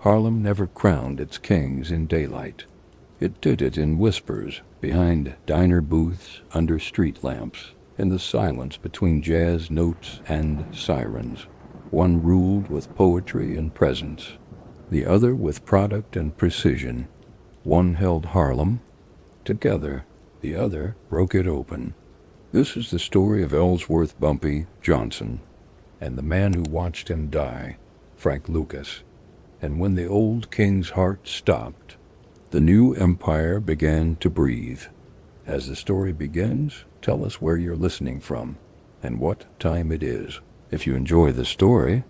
Harlem never crowned its kings in daylight. It did it in whispers, behind diner booths, under street lamps, in the silence between jazz notes and sirens. One ruled with poetry and presence, the other with product and precision. One held Harlem together, the other broke it open. This is the story of Ellsworth Bumpy Johnson, and the man who watched him die, Frank Lucas. And when the old king's heart stopped, the new empire began to breathe. As the story begins, tell us where you're listening from and what time it is. If you enjoy the story,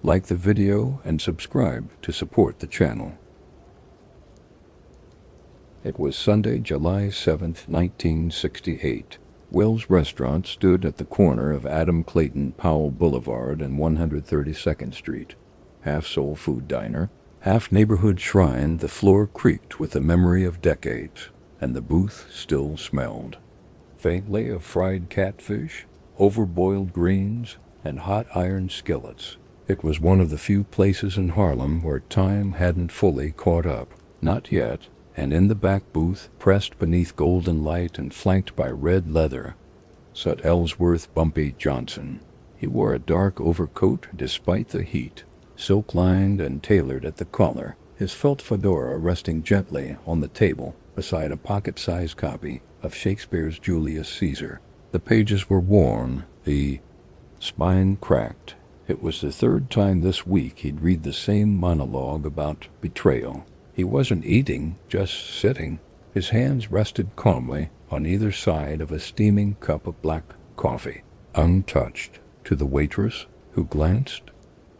like the video and subscribe to support the channel. It was Sunday, July 7th, 1968. Will's Restaurant stood at the corner of Adam Clayton Powell Boulevard and 132nd Street. Half soul food diner, half neighborhood shrine, the floor creaked with the memory of decades, and the booth still smelled faintly of fried catfish, overboiled greens, and hot iron skillets. It was one of the few places in Harlem where time hadn't fully caught up. Not yet. And in the back booth, pressed beneath golden light and flanked by red leather, sat Ellsworth Bumpy Johnson. He wore a dark overcoat despite the heat, silk-lined and tailored at the collar, his felt fedora resting gently on the table beside a pocket-sized copy of Shakespeare's Julius Caesar. The pages were worn, the spine cracked. It was the third time this week he'd read the same monologue about betrayal. He wasn't eating, just sitting. His hands rested calmly on either side of a steaming cup of black coffee, untouched, to the waitress, who glanced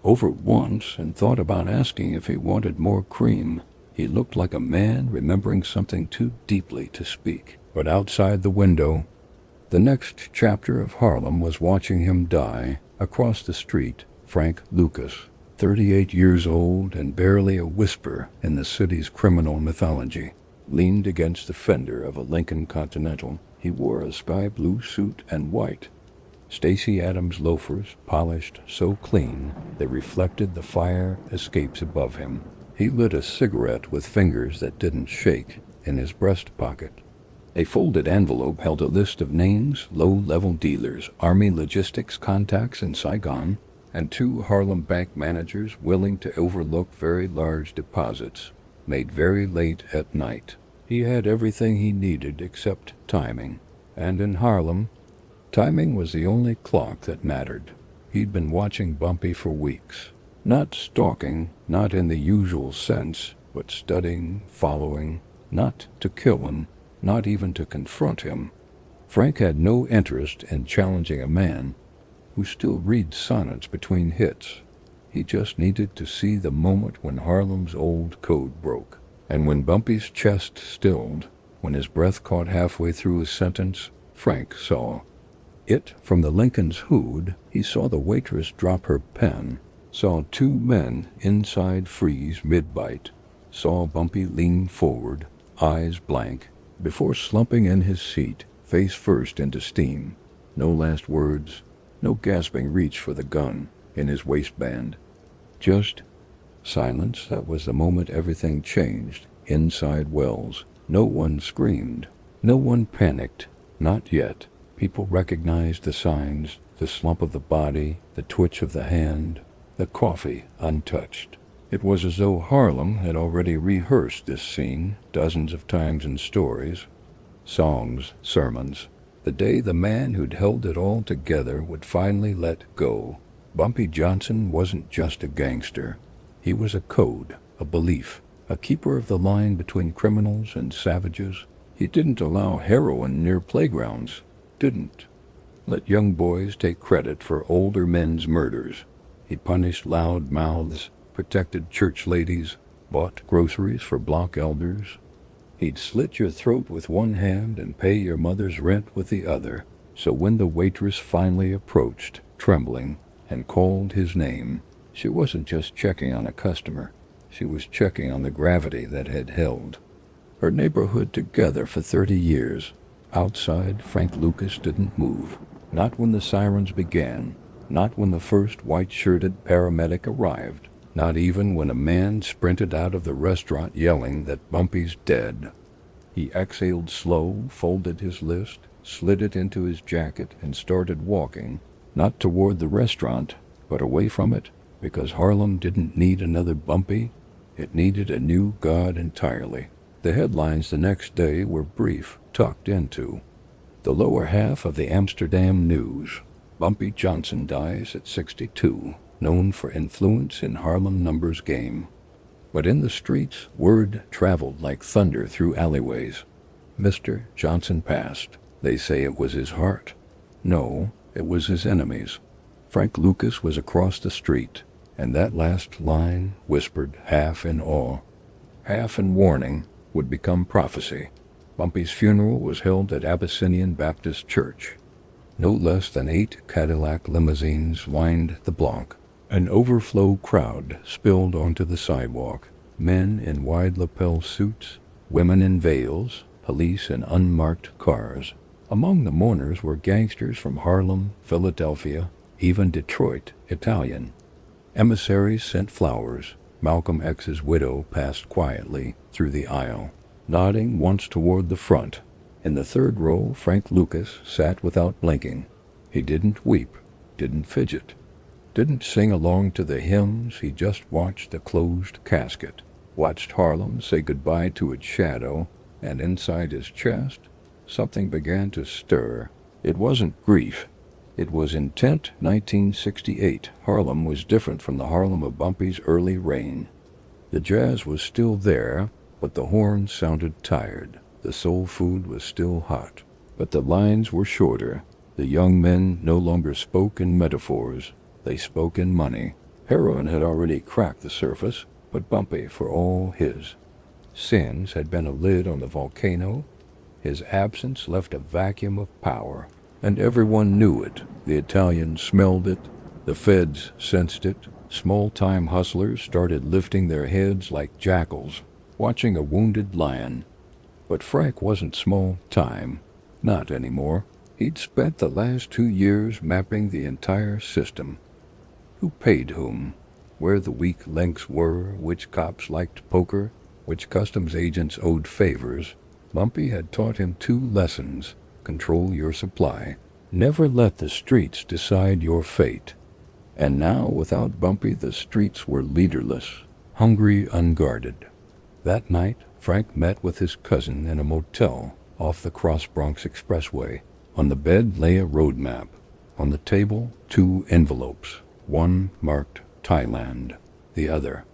over once and thought about asking if he wanted more cream. He looked like a man remembering something too deeply to speak. But outside the window, the next chapter of Harlem was watching him die. Across the street, Frank Lucas, 38 years old and barely a whisper in the city's criminal mythology, leaned against the fender of a Lincoln Continental. He wore a sky blue suit and white Stacey Adams loafers, polished so clean they reflected the fire escapes above him. He lit a cigarette with fingers that didn't shake in his breast pocket. A folded envelope held a list of names, low-level dealers, Army logistics contacts in Saigon, and 2 Harlem bank managers willing to overlook very large deposits, made very late at night. He had everything he needed except timing, and in Harlem, timing was the only clock that mattered. He'd been watching Bumpy for weeks, not stalking, not in the usual sense, but studying, following, not to kill him, not even to confront him. Frank had no interest in challenging a man who still reads sonnets between hits. He just needed to see the moment when Harlem's old code broke. And when Bumpy's chest stilled, when his breath caught halfway through a sentence, Frank saw it. From the Lincoln's hood, he saw the waitress drop her pen, saw 2 men inside freeze mid-bite, saw Bumpy lean forward, eyes blank, before slumping in his seat, face first into steam. No last words, no gasping reach for the gun in his waistband. Just silence. That was the moment everything changed inside Wells. No one screamed. No one panicked. Not yet. People recognized the signs, the slump of the body, the twitch of the hand, the coffee untouched. It was as though Harlem had already rehearsed this scene dozens of times in stories, songs, sermons. The day the man who'd held it all together would finally let go. Bumpy Johnson wasn't just a gangster. He was a code, a belief, a keeper of the line between criminals and savages. He didn't allow heroin near playgrounds. Didn't let young boys take credit for older men's murders. He punished loud mouths, protected church ladies, bought groceries for block elders. He'd slit your throat with one hand and pay your mother's rent with the other. So when the waitress finally approached, trembling, and called his name, she wasn't just checking on a customer. She was checking on the gravity that had held her neighborhood together for 30 years. Outside, Frank Lucas didn't move. Not when the sirens began. Not when the first white-shirted paramedic arrived. Not even when a man sprinted out of the restaurant yelling that Bumpy's dead. He exhaled slow, folded his list, slid it into his jacket, and started walking, not toward the restaurant, but away from it, because Harlem didn't need another Bumpy. It needed a new god entirely. The headlines the next day were brief, tucked into the lower half of the Amsterdam News. Bumpy Johnson dies at 62, known for influence in Harlem numbers game. But in the streets, word traveled like thunder through alleyways. Mr. Johnson passed. They say it was his heart. No, it was his enemies. Frank Lucas was across the street, and that last line, whispered half in awe, half in warning, would become prophecy. Bumpy's funeral was held at Abyssinian Baptist Church. No less than 8 Cadillac limousines lined the block. An overflow crowd spilled onto the sidewalk. Men in wide lapel suits, women in veils, police in unmarked cars. Among the mourners were gangsters from Harlem, Philadelphia, even Detroit, Italian. Emissaries sent flowers. Malcolm X's widow passed quietly through the aisle, nodding once toward the front. In the third row, Frank Lucas sat without blinking. He didn't weep, didn't fidget, didn't sing along to the hymns. He just watched the closed casket, watched Harlem say goodbye to its shadow, and inside his chest, something began to stir. It wasn't grief. It was intent. 1968. Harlem was different from the Harlem of Bumpy's early reign. The jazz was still there, but the horns sounded tired. The soul food was still hot, but the lines were shorter. The young men no longer spoke in metaphors. They spoke in money. Heroin had already cracked the surface, but Bumpy, for all his sins, had been a lid on the volcano. His absence left a vacuum of power, and everyone knew it. The Italians smelled it. The feds sensed it. Small-time hustlers started lifting their heads like jackals, watching a wounded lion. But Frank wasn't small-time. Not anymore. He'd spent the last 2 years mapping the entire system. Who paid whom? Where the weak links were, which cops liked poker, which customs agents owed favors. Bumpy had taught him 2 lessons. Control your supply. Never let the streets decide your fate. And now, without Bumpy, the streets were leaderless, hungry, unguarded. That night, Frank met with his cousin in a motel off the Cross Bronx Expressway. On the bed lay a road map. On the table, 2 envelopes. One marked Thailand, the other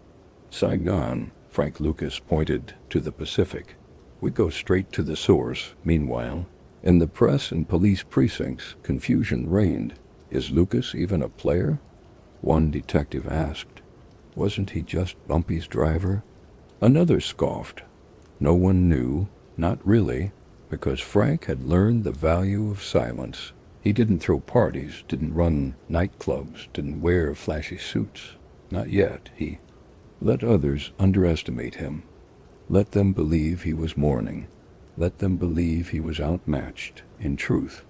Saigon. Frank Lucas pointed to the Pacific. We go straight to the source. Meanwhile, in the press and police precincts, confusion reigned. Is Lucas even a player? One detective asked. Wasn't he just Bumpy's driver? Another scoffed. No one knew, not really, because Frank had learned the value of silence. He didn't throw parties, didn't run nightclubs, didn't wear flashy suits. Not yet. He let others underestimate him. Let them believe he was mourning. Let them believe he was outmatched. In truth,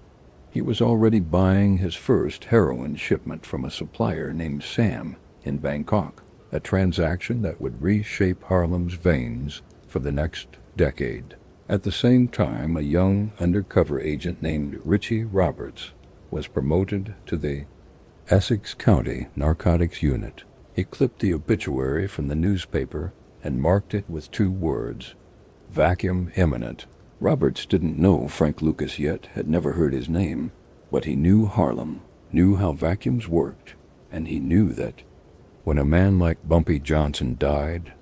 he was already buying his first heroin shipment from a supplier named Sam in Bangkok, a transaction that would reshape Harlem's veins for the next decade. At the same time, a young undercover agent named Richie Roberts was promoted to the Essex County Narcotics Unit. He clipped the obituary from the newspaper and marked it with 2 words, vacuum imminent. Roberts didn't know Frank Lucas yet, had never heard his name, but he knew Harlem, knew how vacuums worked, and he knew that when a man like Bumpy Johnson died,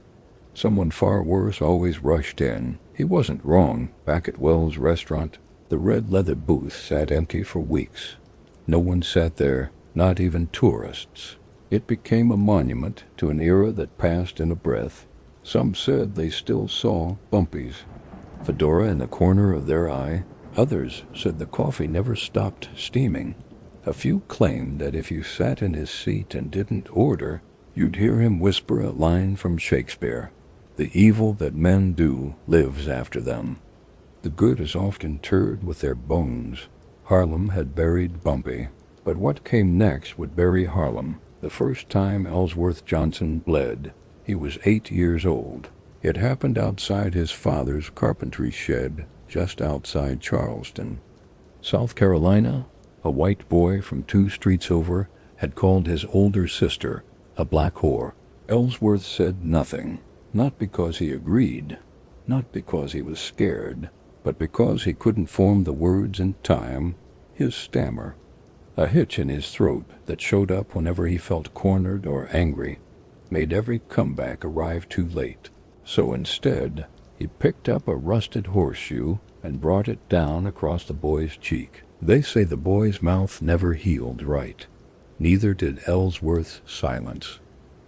someone far worse always rushed in. He wasn't wrong. Back at Wells' restaurant, the red leather booth sat empty for weeks. No one sat there, not even tourists. It became a monument to an era that passed in a breath. Some said they still saw Bumpy's fedora in the corner of their eye. Others said the coffee never stopped steaming. A few claimed that if you sat in his seat and didn't order, you'd hear him whisper a line from Shakespeare. The evil that men do lives after them. The good is often interred with their bones. Harlem had buried Bumpy, but what came next would bury Harlem. The first time Ellsworth Johnson bled, he was 8 years old. It happened outside his father's carpentry shed just outside Charleston, South Carolina. A white boy from 2 streets over had called his older sister a black whore. Ellsworth said nothing, not because he agreed, not because he was scared, but because he couldn't form the words in time. His stammer, a hitch in his throat that showed up whenever he felt cornered or angry, made every comeback arrive too late. So instead, he picked up a rusted horseshoe and brought it down across the boy's cheek. They say the boy's mouth never healed right. Neither did Ellsworth's silence.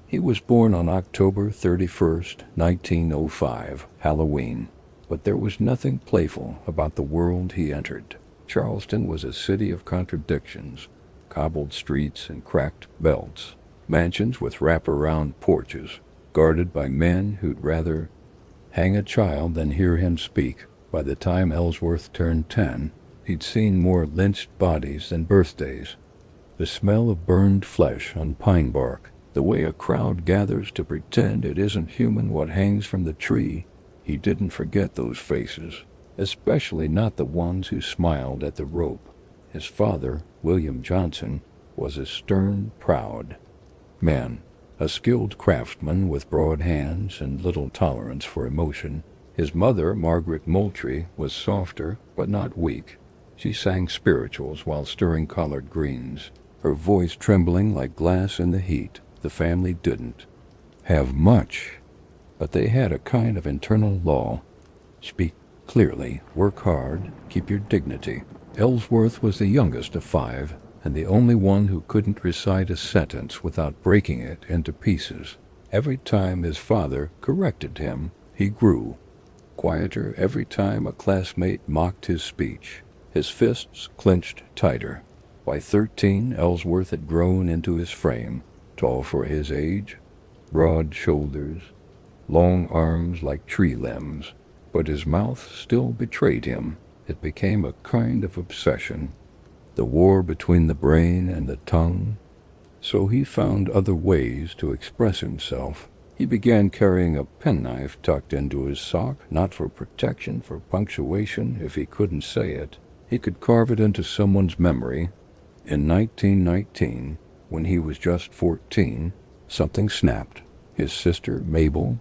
He was born on October 31st, 1905, Halloween, but there was nothing playful about the world he entered. Charleston was a city of contradictions, cobbled streets and cracked belts, mansions with wraparound porches, guarded by men who'd rather hang a child than hear him speak. By the time Ellsworth turned 10, he'd seen more lynched bodies than birthdays. The smell of burned flesh on pine bark, the way a crowd gathers to pretend it isn't human what hangs from the tree. He didn't forget those faces, especially not the ones who smiled at the rope. His father, William Johnson, was a stern, proud man, a skilled craftsman with broad hands and little tolerance for emotion. His mother, Margaret Moultrie, was softer but not weak. She sang spirituals while stirring collard greens, her voice trembling like glass in the heat. The family didn't have much, but they had a kind of internal law. Speak clearly, work hard, keep your dignity. Ellsworth was the youngest of 5, and the only one who couldn't recite a sentence without breaking it into pieces. Every time his father corrected him, he grew quieter. Every time a classmate mocked his speech, his fists clenched tighter. By 13, Ellsworth had grown into his frame, tall for his age, broad shoulders, long arms like tree limbs, but his mouth still betrayed him. It became a kind of obsession, the war between the brain and the tongue. So he found other ways to express himself. He began carrying a penknife tucked into his sock, not for protection, for punctuation. If he couldn't say it, he could carve it into someone's memory. In 1919, when he was just 14, something snapped. His sister, Mabel,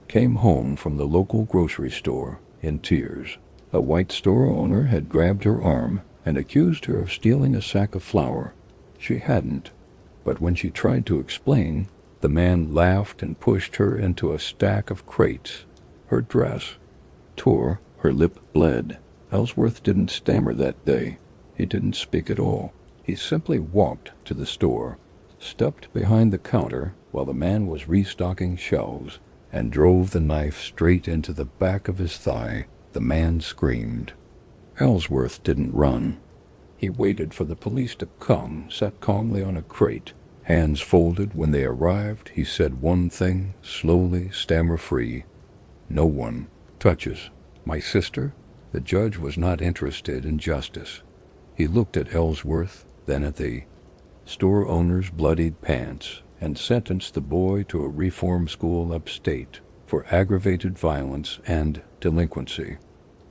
came home from the local grocery store in tears. A white store owner had grabbed her arm and accused her of stealing a sack of flour. She hadn't, but when she tried to explain, the man laughed and pushed her into a stack of crates. Her dress tore, her lip bled. Ellsworth didn't stammer that day. He didn't speak at all. He simply walked to the store, stepped behind the counter while the man was restocking shelves, and drove the knife straight into the back of his thigh. The man screamed. Ellsworth didn't run. He waited for the police to come, sat calmly on a crate, hands folded. When they arrived, he said one thing, slowly, stammer-free. "No one touches my sister." The judge was not interested in justice. He looked at Ellsworth, then at the store owner's bloodied pants, and sentenced the boy to a reform school upstate for aggravated violence and delinquency.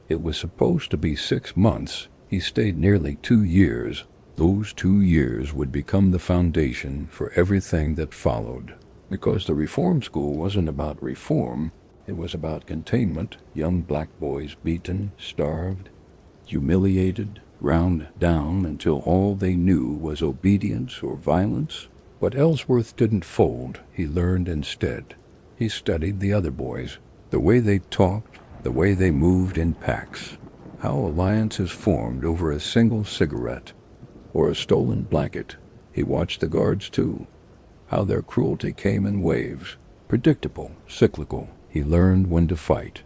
It was supposed to be 6 months. He stayed nearly 2 years. Those 2 years would become the foundation for everything that followed. Because the reform school wasn't about reform, it was about containment. Young black boys beaten, starved, humiliated, ground down until all they knew was obedience or violence. But Ellsworth didn't fold. He learned instead. He studied the other boys, the way they talked, the way they moved in packs, how alliances formed over a single cigarette or a stolen blanket. He watched the guards too, how their cruelty came in waves, predictable, cyclical. He learned when to fight,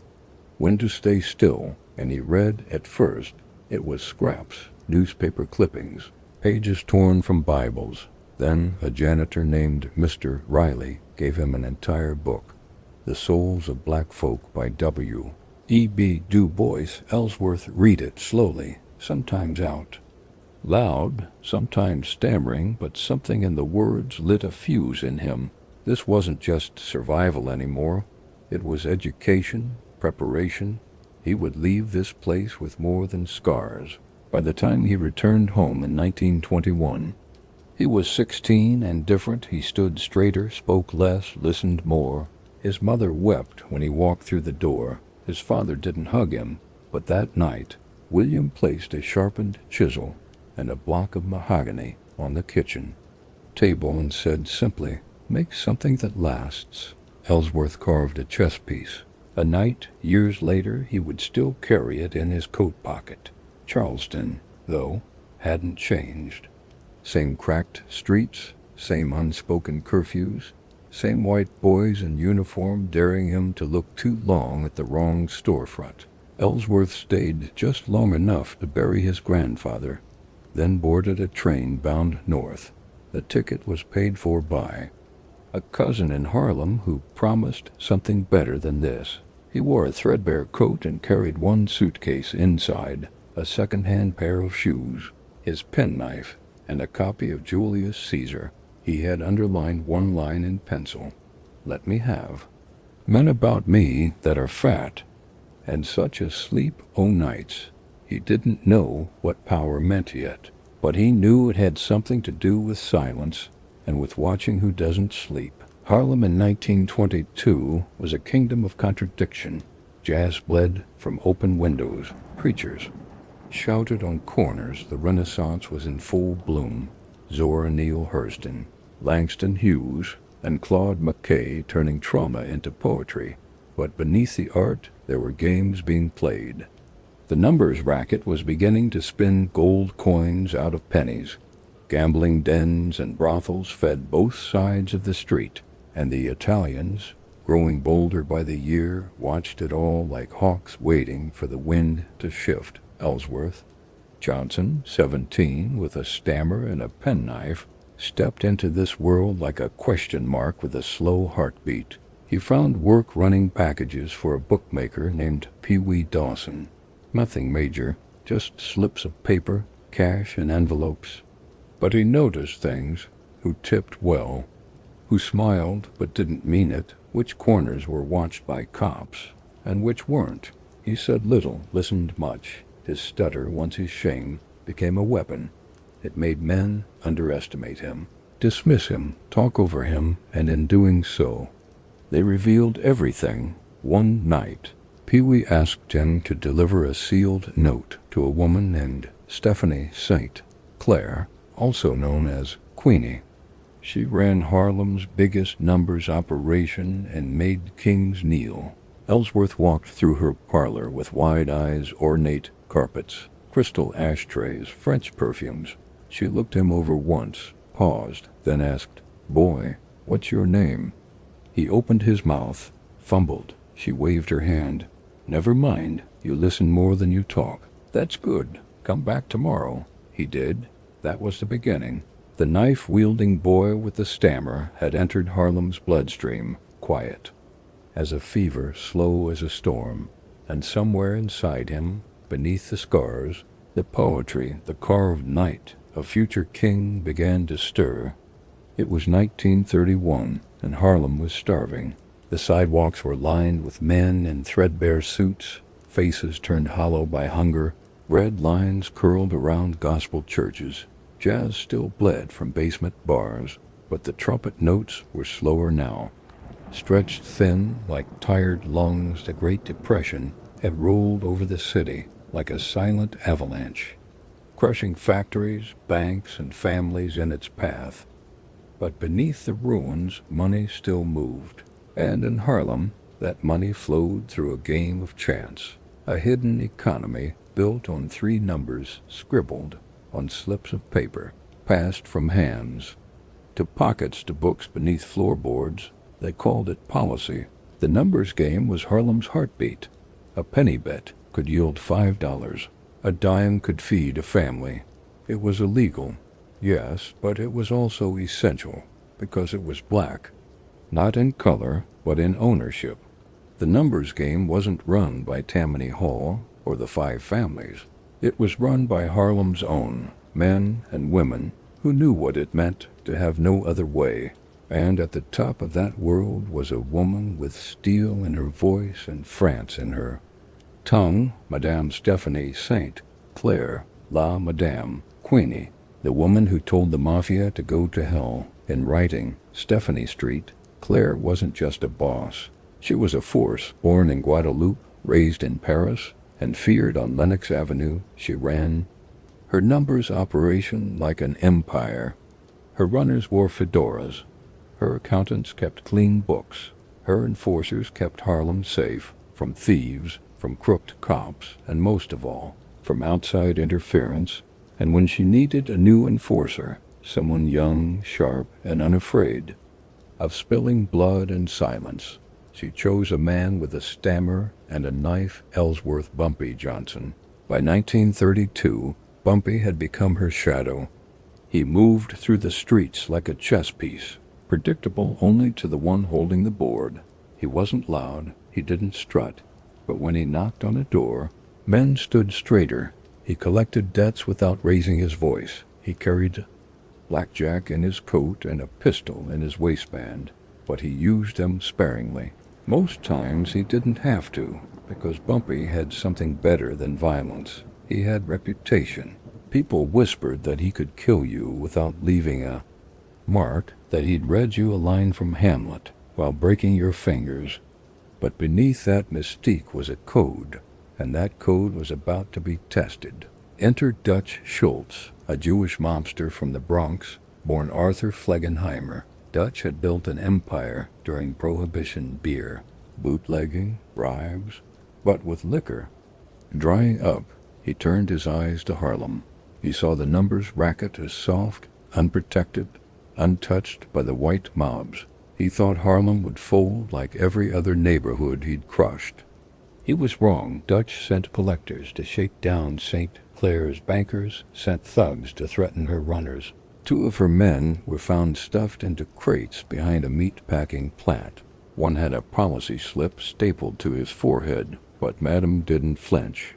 when to stay still, and he read. At first, it was scraps, newspaper clippings, pages torn from Bibles. Then a janitor named Mr. Riley gave him an entire book, The Souls of Black Folk by W.E.B. Du Bois. Ellsworth read it slowly, sometimes out Loud, sometimes stammering, but something in the words lit a fuse in him. This wasn't just survival anymore. It was education, preparation. He would leave this place with more than scars. By the time he returned home in 1921, he was 16 and different. He stood straighter, spoke less, listened more. His mother wept when he walked through the door. His father didn't hug him, but that night, William placed a sharpened chisel and a block of mahogany on the kitchen table and said simply, "Make something that lasts." Ellsworth carved a chess piece. A night, years later, he would still carry it in his coat pocket. Charleston, though, hadn't changed. Same cracked streets, same unspoken curfews, same white boys in uniform daring him to look too long at the wrong storefront. Ellsworth stayed just long enough to bury his grandfather, then boarded a train bound north. The ticket was paid for by a cousin in Harlem who promised something better than this. He wore a threadbare coat and carried one suitcase inside, a second-hand pair of shoes, his penknife, and a copy of Julius Caesar. He had underlined one line in pencil, "Let me have men about me that are fat, and such as sleep o' nights." He didn't know what power meant yet, but he knew it had something to do with silence and with watching who doesn't sleep. Harlem in 1922 was a kingdom of contradiction. Jazz bled from open windows. Preachers shouted on corners. The Renaissance was in full bloom. Zora Neale Hurston, Langston Hughes, and Claude McKay turning trauma into poetry. But beneath the art, there were games being played. The numbers racket was beginning to spin gold coins out of pennies. Gambling dens and brothels fed both sides of the street, and the Italians, growing bolder by the year, watched it all like hawks waiting for the wind to shift. Ellsworth Johnson, 17, with a stammer and a penknife, stepped into this world like a question mark with a slow heartbeat. He found work running packages for a bookmaker named Pee Wee Dawson. Nothing major, just slips of paper, cash, and envelopes. But he noticed things: who tipped well, who smiled but didn't mean it, which corners were watched by cops, and which weren't. He said little, listened much. His stutter, once his shame, became a weapon. It made men underestimate him, dismiss him, talk over him, and in doing so, they revealed everything. One night, Pee Wee asked him to deliver a sealed note to a woman named Stephanie St. Clair, also known as Queenie. She ran Harlem's biggest numbers operation and made kings kneel. Ellsworth walked through her parlor with wide eyes, ornate carpets, crystal ashtrays, French perfumes. She looked him over once, paused, then asked, "Boy, what's your name?" He opened his mouth, fumbled. She waved her hand. "Never mind, you listen more than you talk." "That's good. Come back tomorrow." He did. That was the beginning. The knife-wielding boy with the stammer had entered Harlem's bloodstream, quiet as a fever, slow as a storm, and somewhere inside him, beneath the scars, the poetry, the carved night, a future king began to stir. It was 1931, and Harlem was starving. The sidewalks were lined with men in threadbare suits, faces turned hollow by hunger, red lines curled around gospel churches. Jazz still bled from basement bars, but the trumpet notes were slower now. Stretched thin like tired lungs, the Great Depression had rolled over the city like a silent avalanche, crushing factories, banks, and families in its path. But beneath the ruins, money still moved. And in Harlem, that money flowed through a game of chance, a hidden economy built on 3 numbers scribbled on slips of paper, passed from hands to pockets to books beneath floorboards. They called it policy. The numbers game was Harlem's heartbeat. A penny bet could yield $5. A dime could feed a family. It was illegal, yes, but it was also essential, because it was black. Not in color, but in ownership. The numbers game wasn't run by Tammany Hall or the 5 families. It was run by Harlem's own. men and women who knew what it meant to have no other way. And at the top of that world was a woman with steel in her voice and France in her tongue, Madame Stephanie Saint Claire, La Madame Queenie, the woman who told the mafia to go to hell. In writing Stephanie Street, Claire wasn't just a boss. She was a force, born in Guadeloupe, raised in Paris, and feared on Lenox Avenue. She ran her numbers operation like an empire. Her runners wore fedoras. Her accountants kept clean books. Her enforcers kept Harlem safe from thieves, from crooked cops, and most of all, from outside interference. And when she needed a new enforcer, someone young, sharp, and unafraid of spilling blood and silence, she chose a man with a stammer and a knife, Ellsworth Bumpy Johnson. By 1932, Bumpy had become her shadow. He moved through the streets like a chess piece, predictable only to the one holding the board. He wasn't loud, he didn't strut, but when he knocked on a door, men stood straighter. He collected debts without raising his voice. He carried blackjack in his coat and a pistol in his waistband, but he used them sparingly. Most times he didn't have to, because Bumpy had something better than violence. He had reputation. People whispered that he could kill you without leaving a mark, that he'd read you a line from Hamlet while breaking your fingers. But beneath that mystique was a code, and that code was about to be tested. Enter Dutch Schultz, a Jewish mobster from the Bronx, born Arthur Flegenheimer. Dutch had built an empire during Prohibition beer, bootlegging, bribes, but with liquor drying up, he turned his eyes to Harlem. He saw the numbers racket as soft, unprotected, untouched by the white mobs. He thought Harlem would fold like every other neighborhood he'd crushed. He was wrong. Dutch sent collectors to shake down St. Clair's bankers, sent thugs to threaten her runners. 2 of her men were found stuffed into crates behind a meat-packing plant. One had a policy slip stapled to his forehead, but Madame didn't flinch.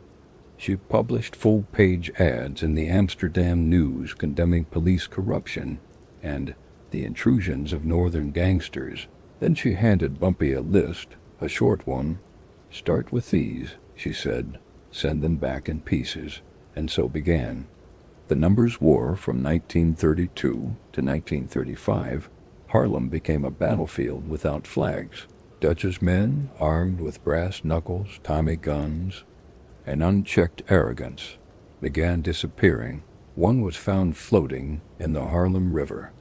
She published full-page ads in the Amsterdam News condemning police corruption and the intrusions of northern gangsters. Then she handed Bumpy a list, a short one. "Start with these," she said. "Send them back in pieces." And so began the numbers war. From 1932 to 1935, Harlem became a battlefield without flags. Dutch's men, armed with brass knuckles, Tommy guns, and unchecked arrogance, began disappearing. One was found floating in the Harlem River,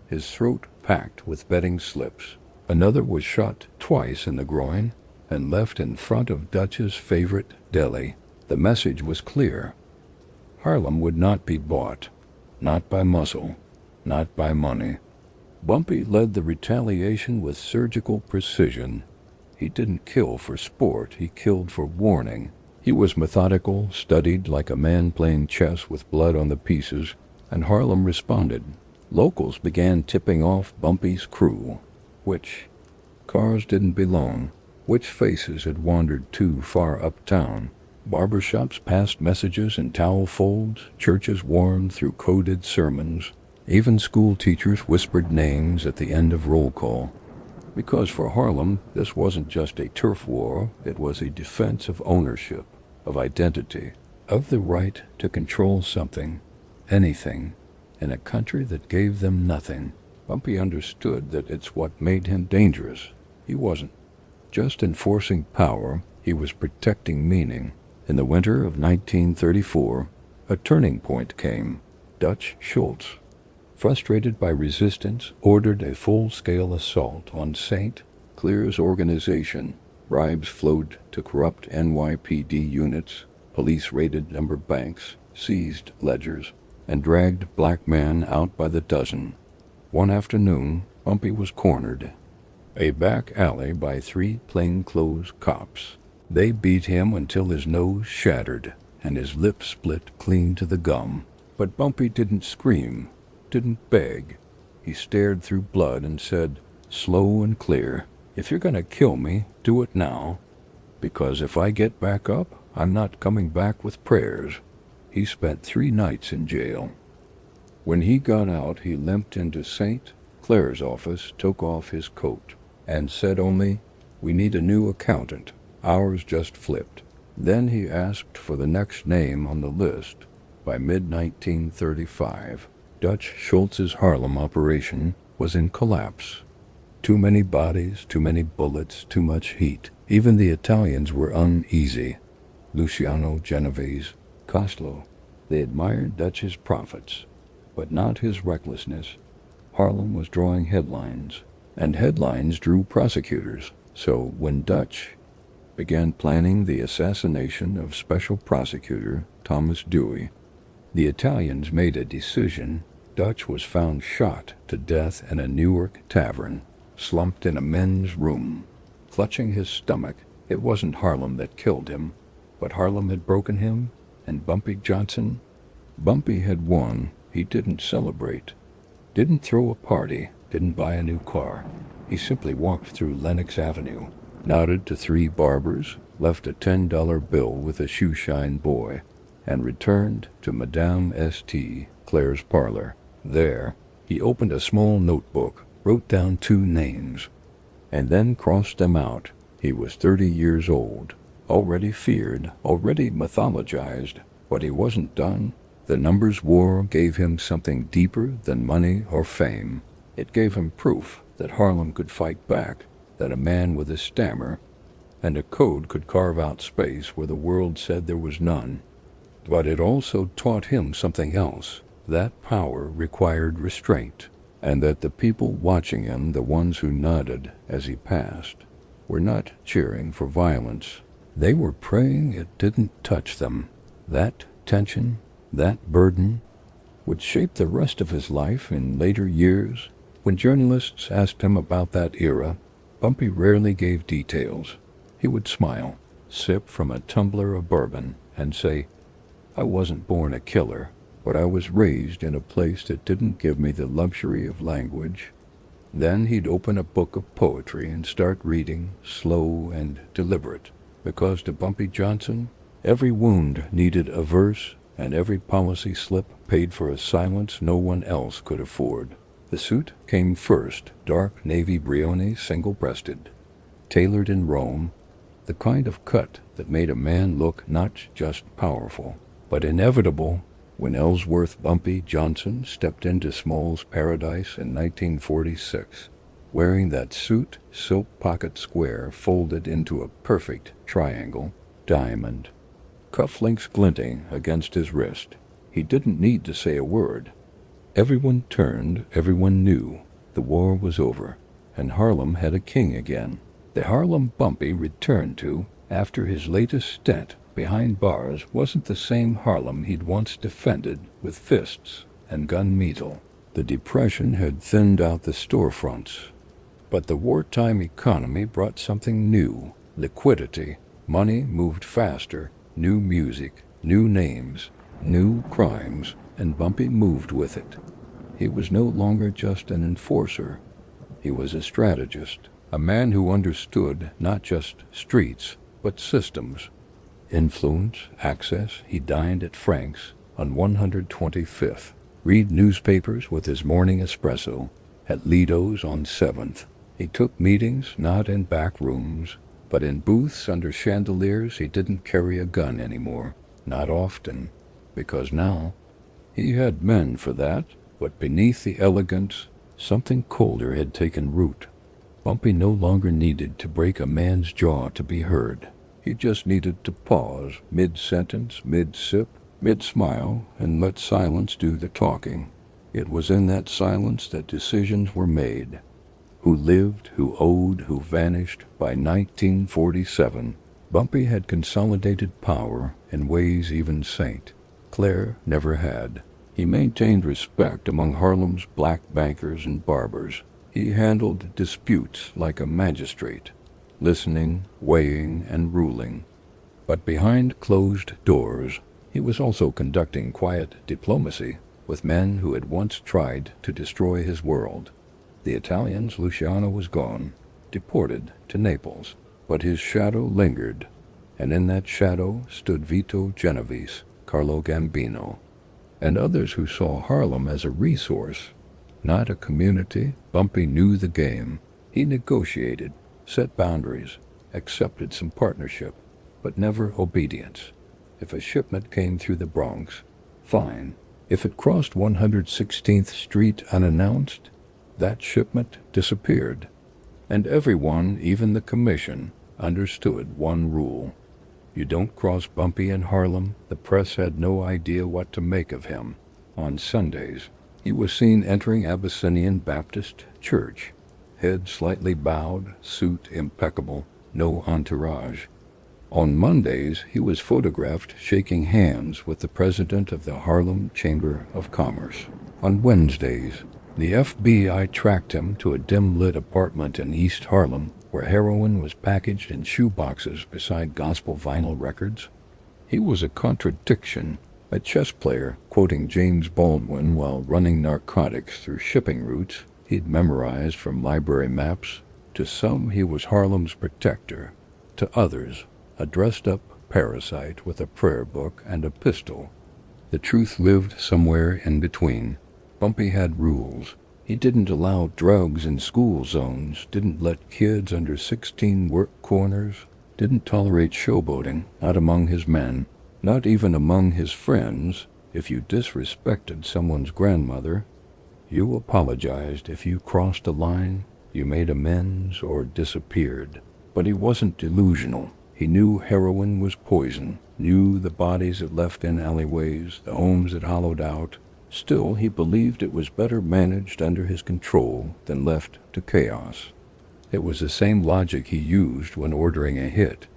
his throat packed with betting slips. Another was shot twice in the groin and left in front of Dutch's favorite deli. The message was clear. Harlem would not be bought, not by muscle, not by money. Bumpy led the retaliation with surgical precision. He didn't kill for sport, he killed for warning. He was methodical, studied like a man playing chess with blood on the pieces, and Harlem responded. Locals began tipping off Bumpy's crew. Which cars didn't belong, which faces had wandered too far uptown. Barbershops passed messages in towel folds, churches warned through coded sermons. Even school teachers whispered names at the end of roll call. Because for Harlem, this wasn't just a turf war, it was a defense of ownership, of identity, of the right to control something, anything, in a country that gave them nothing. Bumpy understood that it's what made him dangerous. He wasn't just enforcing power, he was protecting meaning. In the winter of 1934, a turning point came. Dutch Schultz, frustrated by resistance, ordered a full-scale assault on St. Clair's organization. Bribes flowed to corrupt NYPD units. Police raided number banks, seized ledgers, and dragged black men out by the dozen. One afternoon, Bumpy was cornered. A back alley by 3 plainclothes cops. They beat him until his nose shattered and his lips split clean to the gum. But Bumpy didn't scream, didn't beg. He stared through blood and said, slow and clear, "If you're going to kill me, do it now. Because if I get back up, I'm not coming back with prayers." He spent 3 nights in jail. When he got out, he limped into St. Clair's office, took off his coat, and said only, "We need a new accountant. Ours just flipped." Then he asked for the next name on the list. By mid-1935, Dutch Schultz's Harlem operation was in collapse. Too many bodies, too many bullets, too much heat. Even the Italians were uneasy. Luciano, Genovese, Costolo. They admired Dutch's profits, but not his recklessness. Harlem was drawing headlines, and headlines drew prosecutors. So when Dutch began planning the assassination of Special Prosecutor Thomas Dewey, the Italians made a decision. Dutch was found shot to death in a Newark tavern, slumped in a men's room, clutching his stomach. It wasn't Harlem that killed him, but Harlem had broken him, and Bumpy Johnson. Bumpy had won. He didn't celebrate, didn't throw a party, didn't buy a new car. He simply walked through Lenox Avenue, nodded to 3 barbers, left a $10 bill with a shoeshine boy, and returned to Madame St. Clair's parlor. There, he opened a small notebook, wrote down 2 names, and then crossed them out. He was 30 years old, already feared, already mythologized, but he wasn't done. The numbers war gave him something deeper than money or fame. It gave him proof that Harlem could fight back, that a man with a stammer and a code could carve out space where the world said there was none. But it also taught him something else. That power required restraint, and that the people watching him, the ones who nodded as he passed, were not cheering for violence. They were praying it didn't touch them. That tension, that burden, would shape the rest of his life in later years. When journalists asked him about that era, Bumpy rarely gave details. He would smile, sip from a tumbler of bourbon, and say, "I wasn't born a killer, but I was raised in a place that didn't give me the luxury of language." Then he'd open a book of poetry and start reading, slow and deliberate, because to Bumpy Johnson, every wound needed a verse, and every policy slip paid for a silence no one else could afford. The suit came first, dark navy Brioni, single-breasted, tailored in Rome, the kind of cut that made a man look not just powerful, but inevitable. When Ellsworth Bumpy Johnson stepped into Small's Paradise in 1946, wearing that suit, silk pocket square folded into a perfect triangle, diamond, cufflinks glinting against his wrist, he didn't need to say a word. Everyone turned, everyone knew. The war was over, and Harlem had a king again. The Harlem Bumpy returned to, after his latest stint behind bars, wasn't the same Harlem he'd once defended with fists and gun metal. The Depression had thinned out the storefronts, but the wartime economy brought something new, liquidity. Money moved faster, new music, new names, new crimes, and Bumpy moved with it. He was no longer just an enforcer. He was a strategist, a man who understood not just streets, but systems. Influence, access. He dined at Frank's on 125th, read newspapers with his morning espresso at Lido's on 7th. He took meetings not in back rooms, but in booths under chandeliers. He didn't carry a gun anymore, not often, because now he had men for that, but beneath the elegance, something colder had taken root. Bumpy no longer needed to break a man's jaw to be heard. He just needed to pause, mid-sentence, mid-sip, mid-smile, and let silence do the talking. It was in that silence that decisions were made. Who lived, who owed, who vanished. By 1947, Bumpy had consolidated power in ways even St. Clair never had. He maintained respect among Harlem's black bankers and barbers. He handled disputes like a magistrate, listening, weighing, and ruling. But behind closed doors, he was also conducting quiet diplomacy with men who had once tried to destroy his world. The Italians, Luciano was gone, deported to Naples, but his shadow lingered, and in that shadow stood Vito Genovese, Carlo Gambino, and others who saw Harlem as a resource, not a community. Bumpy knew the game. He negotiated, set boundaries, accepted some partnership, but never obedience. If a shipment came through the Bronx, fine. If it crossed 116th Street unannounced, that shipment disappeared. And everyone, even the commission, understood one rule. You don't cross Bumpy in Harlem. The press had no idea what to make of him. On Sundays, he was seen entering Abyssinian Baptist Church, head slightly bowed, suit impeccable, no entourage. On Mondays, he was photographed shaking hands with the president of the Harlem Chamber of Commerce. On Wednesdays, the FBI tracked him to a dim-lit apartment in East Harlem where heroin was packaged in shoeboxes beside gospel vinyl records. He was a contradiction, a chess player quoting James Baldwin while running narcotics through shipping routes he'd memorized from library maps. To some, he was Harlem's protector. To others, a dressed-up parasite with a prayer book and a pistol. The truth lived somewhere in between. Bumpy had rules. He didn't allow drugs in school zones, didn't let kids under 16 work corners, didn't tolerate showboating, not among his men, not even among his friends. If you disrespected someone's grandmother, you apologized. If you crossed a line, you made amends or disappeared. But he wasn't delusional. He knew heroin was poison, knew the bodies it left in alleyways, the homes it hollowed out. Still, he believed it was better managed under his control than left to chaos. It was the same logic he used when ordering a hit.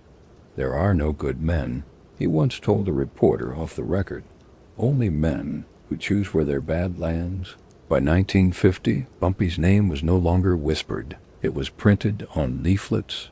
There are no good men, he once told a reporter off the record. Only men who choose where their bad lands. By 1950, Bumpy's name was no longer whispered. It was printed on leaflets,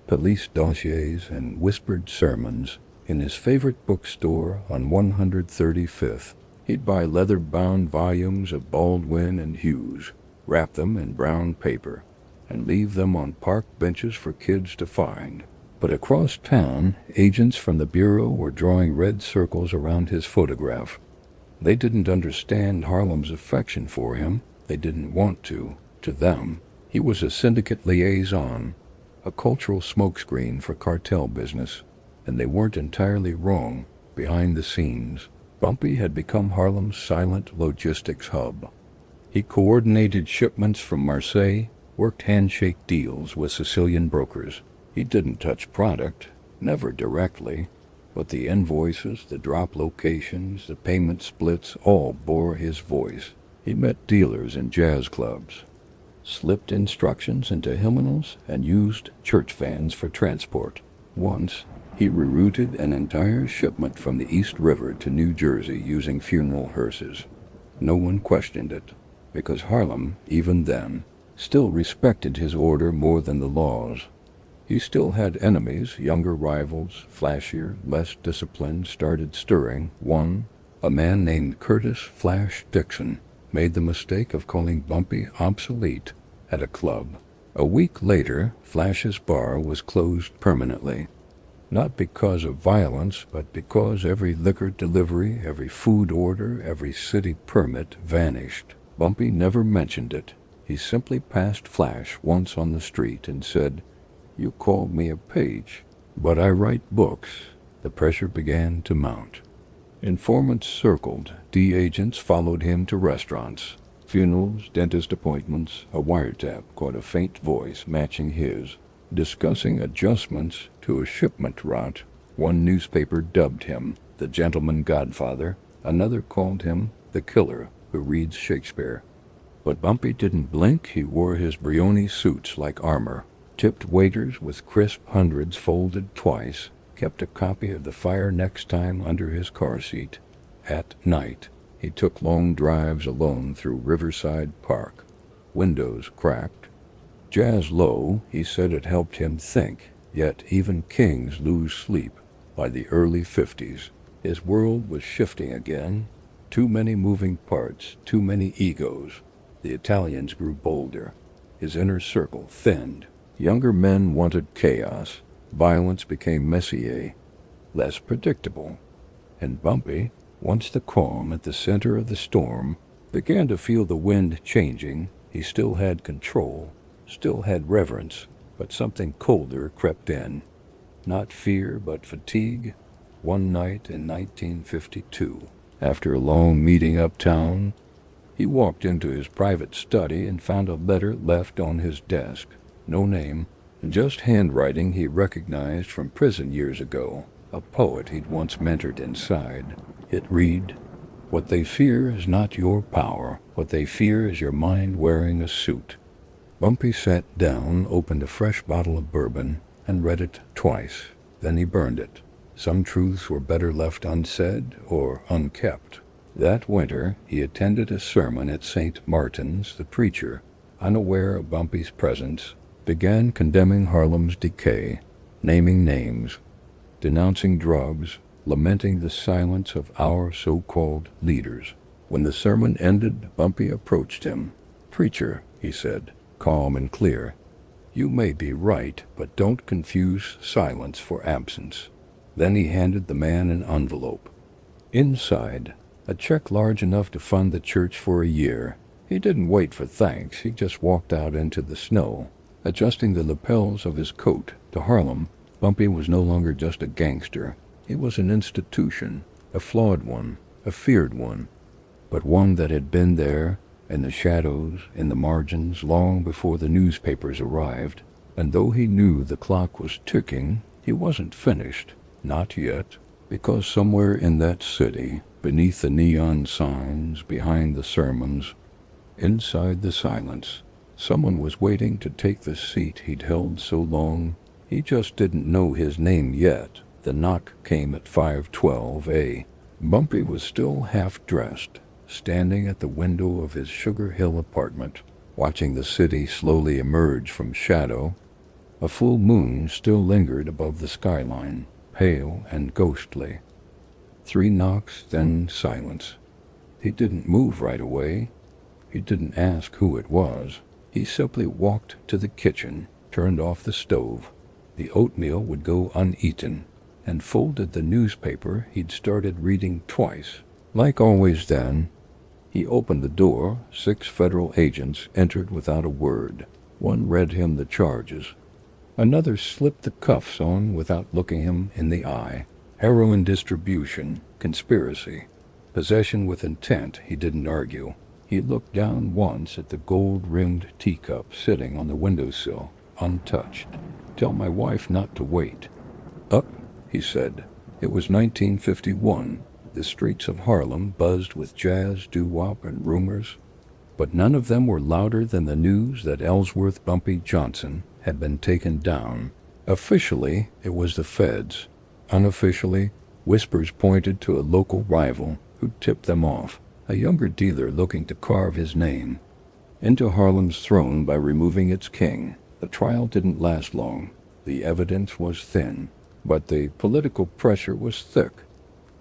police dossiers, and whispered sermons. In his favorite bookstore on 135th, he'd buy leather-bound volumes of Baldwin and Hughes, wrap them in brown paper, and leave them on park benches for kids to find. But across town, agents from the Bureau were drawing red circles around his photograph. They didn't understand Harlem's affection for him. They didn't want to. To them, he was a syndicate liaison, a cultural smokescreen for cartel business, and they weren't entirely wrong. Behind the scenes, Bumpy had become Harlem's silent logistics hub. He coordinated shipments from Marseille, worked handshake deals with Sicilian brokers. He didn't touch product, never directly, but the invoices, the drop locations, the payment splits all bore his voice. He met dealers in jazz clubs, slipped instructions into hymnals, and used church vans for transport. Once, he rerouted an entire shipment from the East River to New Jersey using funeral hearses. No one questioned it, because Harlem, even then, still respected his order more than the laws. He still had enemies. Younger rivals, flashier, less disciplined, started stirring. One, a man named Curtis Flash Dixon, made the mistake of calling Bumpy obsolete at a club. A week later, Flash's bar was closed permanently. Not because of violence, but because every liquor delivery, every food order, every city permit vanished. Bumpy never mentioned it. He simply passed Flash once on the street and said, "You called me a page, but I write books." The pressure began to mount. Informants circled. D agents followed him to restaurants, funerals, dentist appointments. A wiretap caught a faint voice matching his, discussing adjustments to a shipment route. One newspaper dubbed him the gentleman godfather. Another called him the killer who reads Shakespeare. But Bumpy didn't blink. He wore his Brioni suits like armor, tipped waiters with crisp hundreds folded twice, kept a copy of The Fire Next Time under his car seat. At night, he took long drives alone through Riverside Park, windows cracked. Jazz low, he said it helped him think, yet even kings lose sleep. By the early 50s, his world was shifting again. Too many moving parts, too many egos. The Italians grew bolder. His inner circle thinned. Younger men wanted chaos. Violence became Messier, less predictable. And Bumpy, once the calm at the center of the storm, began to feel the wind changing. He still had control, still had reverence, but something colder crept in. Not fear, but fatigue. One night in 1952, after a long meeting uptown, he walked into his private study and found a letter left on his desk. No name, just handwriting he recognized from prison years ago, a poet he'd once mentored inside. It read, "What they fear is not your power. What they fear is your mind wearing a suit." Bumpy sat down, opened a fresh bottle of bourbon, and read it twice. Then he burned it. Some truths were better left unsaid or unkept. That winter, he attended a sermon at St. Martin's. The preacher, unaware of Bumpy's presence, began condemning Harlem's decay, naming names, denouncing drugs, lamenting the silence of our so-called leaders. When the sermon ended, Bumpy approached him. "Preacher," he said, calm and clear, "you may be right, but don't confuse silence for absence." Then he handed the man an envelope. Inside, a check large enough to fund the church for a year. He didn't wait for thanks. He just walked out into the snow, adjusting the lapels of his coat. To Harlem, Bumpy was no longer just a gangster. He was an institution, a flawed one, a feared one, but one that had been there, in the shadows, in the margins, long before the newspapers arrived. And though he knew the clock was ticking, he wasn't finished. Not yet, because somewhere in that city, beneath the neon signs, behind the sermons, inside the silence, someone was waiting to take the seat he'd held so long. He just didn't know his name yet. The knock came at 5:12 a.m. Bumpy was still half-dressed, standing at the window of his Sugar Hill apartment, watching the city slowly emerge from shadow. A full moon still lingered above the skyline, pale and ghostly. 3 knocks, then silence. He didn't move right away. He didn't ask who it was. He simply walked to the kitchen, turned off the stove. The oatmeal would go uneaten, and folded the newspaper he'd started reading twice. Like always then, he opened the door. 6 federal agents entered without a word. One read him the charges. Another slipped the cuffs on without looking him in the eye. Heroin distribution, conspiracy, possession with intent. He didn't argue. He looked down once at the gold-rimmed teacup sitting on the windowsill, untouched. "Tell my wife not to wait." "Up," he said. It was 1951. The streets of Harlem buzzed with jazz, doo-wop, and rumors, but none of them were louder than the news that Ellsworth Bumpy Johnson had been taken down. Officially, it was the feds. Unofficially, whispers pointed to a local rival who'd tipped them off, a younger dealer looking to carve his name into Harlem's throne by removing its king. The trial didn't last long. The evidence was thin, but the political pressure was thick.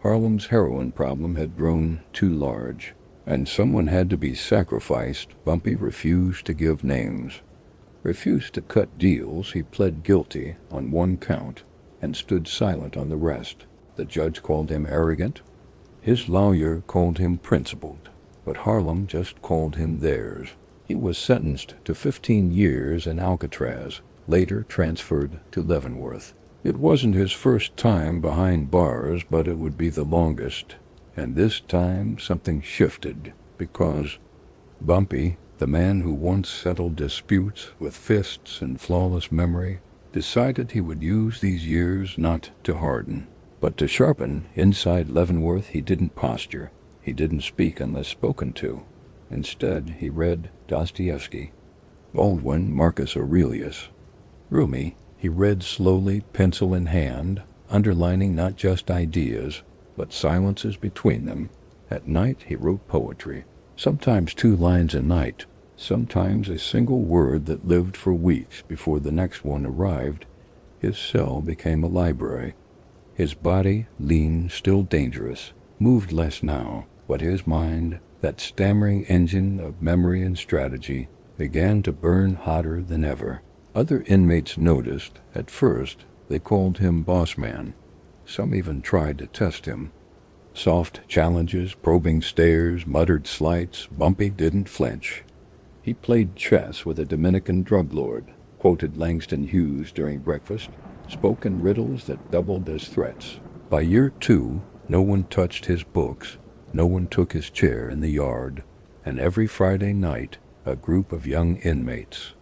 Harlem's heroin problem had grown too large, and someone had to be sacrificed. Bumpy refused to give names, refused to cut deals. He pled guilty on 1 count and stood silent on the rest. The judge called him arrogant. His lawyer called him principled, but Harlem just called him theirs. He was sentenced to 15 years in Alcatraz, later transferred to Leavenworth. It wasn't his first time behind bars, but it would be the longest. And this time something shifted, because Bumpy, the man who once settled disputes with fists and flawless memory, decided he would use these years not to harden, but to sharpen. Inside Leavenworth, he didn't posture. He didn't speak unless spoken to. Instead, he read Dostoevsky, Baldwin, Marcus Aurelius, Rumi. He read slowly, pencil in hand, underlining not just ideas, but silences between them. At night, he wrote poetry, sometimes 2 lines a night, sometimes a single word that lived for weeks before the next one arrived. His cell became a library. His body, lean, still dangerous, moved less now, but his mind, that stammering engine of memory and strategy, began to burn hotter than ever. Other inmates noticed. At first, they called him boss man. Some even tried to test him. Soft challenges, probing stares, muttered slights. Bumpy didn't flinch. He played chess with a Dominican drug lord, quoted Langston Hughes during breakfast, spoke in riddles that doubled as threats. By year 2, no one touched his books, no one took his chair in the yard, and every Friday night a group of young inmates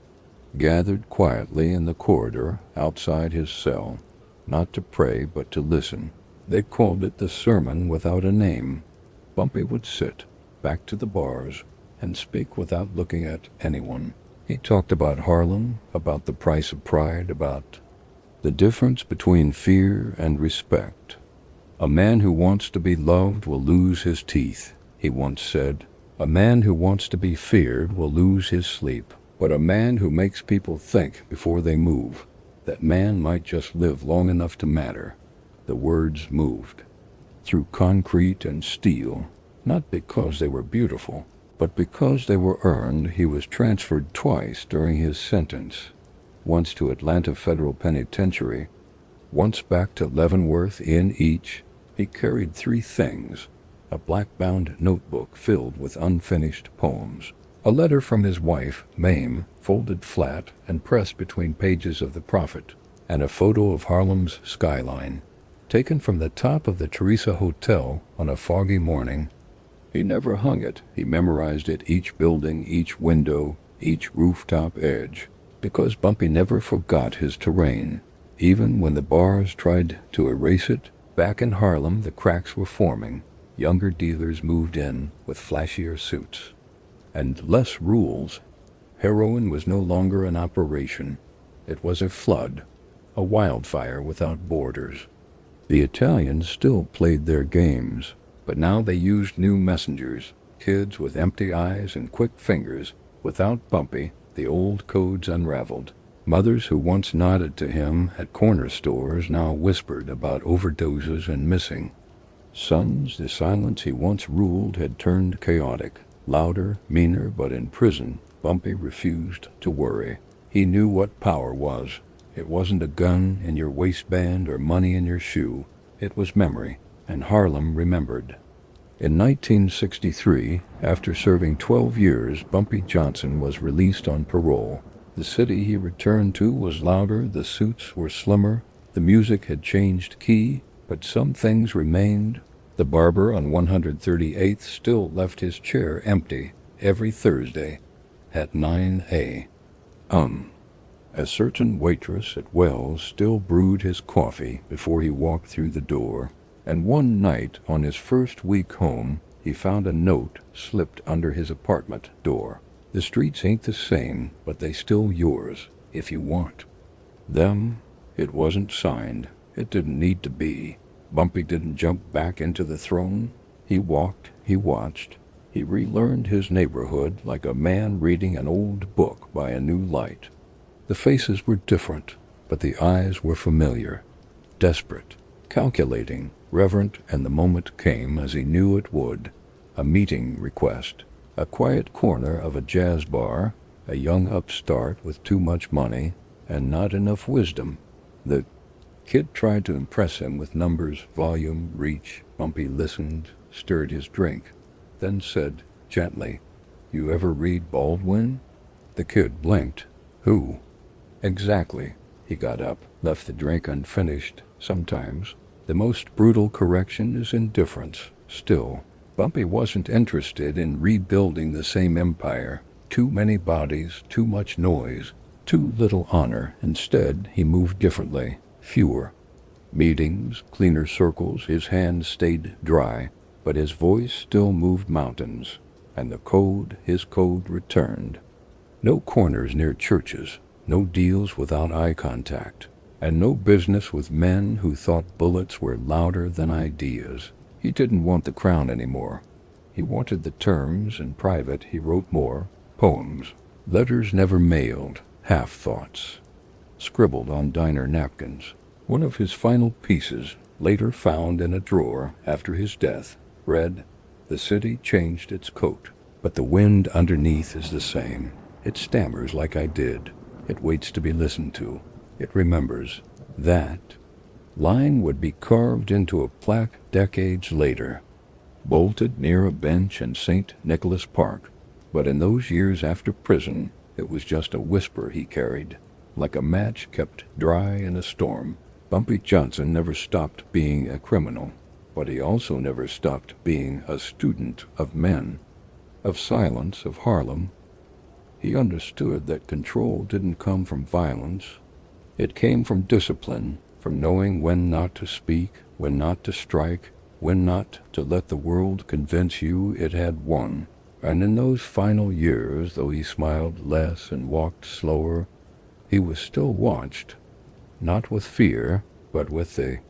gathered quietly in the corridor outside his cell, not to pray but to listen. They called it the sermon without a name. Bumpy would sit, back to the bars, and speak without looking at anyone. He talked about Harlem, about the price of pride, about the difference between fear and respect. A man who wants to be loved will lose his teeth, he once said. A man who wants to be feared will lose his sleep. But a man who makes people think before they move, that man might just live long enough to matter. The words moved through concrete and steel, not because they were beautiful, but because they were earned. He was transferred twice during his sentence, once to Atlanta Federal Penitentiary, once back to Leavenworth. In each, he carried 3 things: a black-bound notebook filled with unfinished poems, a letter from his wife, Mame, folded flat and pressed between pages of The Prophet, and a photo of Harlem's skyline, taken from the top of the Teresa Hotel on a foggy morning. He never hung it. He memorized it, each building, each window, each rooftop edge, because Bumpy never forgot his terrain. Even when the bars tried to erase it, back in Harlem the cracks were forming. Younger dealers moved in with flashier suits and less rules. Heroin was no longer an operation. It was a flood, a wildfire without borders. The Italians still played their games, but now they used new messengers, kids with empty eyes and quick fingers. Without Bumpy, the old codes unraveled. Mothers who once nodded to him at corner stores now whispered about overdoses and missing. Sons, the silence he once ruled had turned chaotic. Louder, meaner, but in prison, Bumpy refused to worry. He knew what power was. It wasn't a gun in your waistband or money in your shoe. It was memory, and Harlem remembered. In 1963, after serving 12 years, Bumpy Johnson was released on parole. The city he returned to was louder, the suits were slimmer, the music had changed key, but some things remained. The barber on 138th still left his chair empty every Thursday at 9 a.m. A certain waitress at Wells still brewed his coffee before he walked through the door, and one night on his first week home, he found a note slipped under his apartment door. The streets ain't the same, but they still yours, if you want them. It wasn't signed. It didn't need to be. Bumpy didn't jump back into the throne. He walked, he watched. He relearned his neighborhood like a man reading an old book by a new light. The faces were different, but the eyes were familiar, desperate, calculating, reverent, and the moment came as he knew it would. A meeting request, a quiet corner of a jazz bar, a young upstart with too much money and not enough wisdom. The kid tried to impress him with numbers, volume, reach. Bumpy listened, stirred his drink, then said gently, "You ever read Baldwin?" The kid blinked. "Who?" "Exactly." He got up, left the drink unfinished. Sometimes the most brutal correction is indifference. Still, Bumpy wasn't interested in rebuilding the same empire. Too many bodies, too much noise, too little honor. Instead, he moved differently. Fewer meetings, cleaner circles. His hands stayed dry, but his voice still moved mountains. And his code returned. No corners near churches, no deals without eye contact, and no business with men who thought bullets were louder than ideas. He didn't want the crown anymore. He wanted the terms. In private, he wrote more poems, letters never mailed, half-thoughts, scribbled on diner napkins. One of his final pieces, later found in a drawer after his death, read, "The city changed its coat, but the wind underneath is the same. It stammers like I did. It waits to be listened to. It remembers. That line would be carved into a plaque decades later, bolted near a bench in St. Nicholas Park. But in those years after prison, it was just a whisper he carried, like a match kept dry in a storm. Bumpy Johnson never stopped being a criminal, but he also never stopped being a student of men, of silence, of Harlem. He understood that control didn't come from violence. It came from discipline, from knowing when not to speak, when not to strike, when not to let the world convince you it had won. And in those final years, though he smiled less and walked slower, he was still watched, not with fear, but with the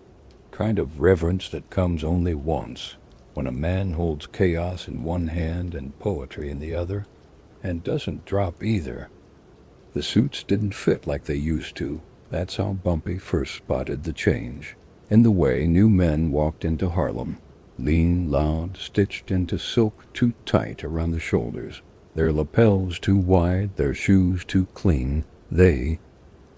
kind of reverence that comes only once, when a man holds chaos in one hand and poetry in the other, and doesn't drop either. The suits didn't fit like they used to. That's how Bumpy first spotted the change, in the way new men walked into Harlem, lean, loud, stitched into silk too tight around the shoulders, their lapels too wide, their shoes too clean. They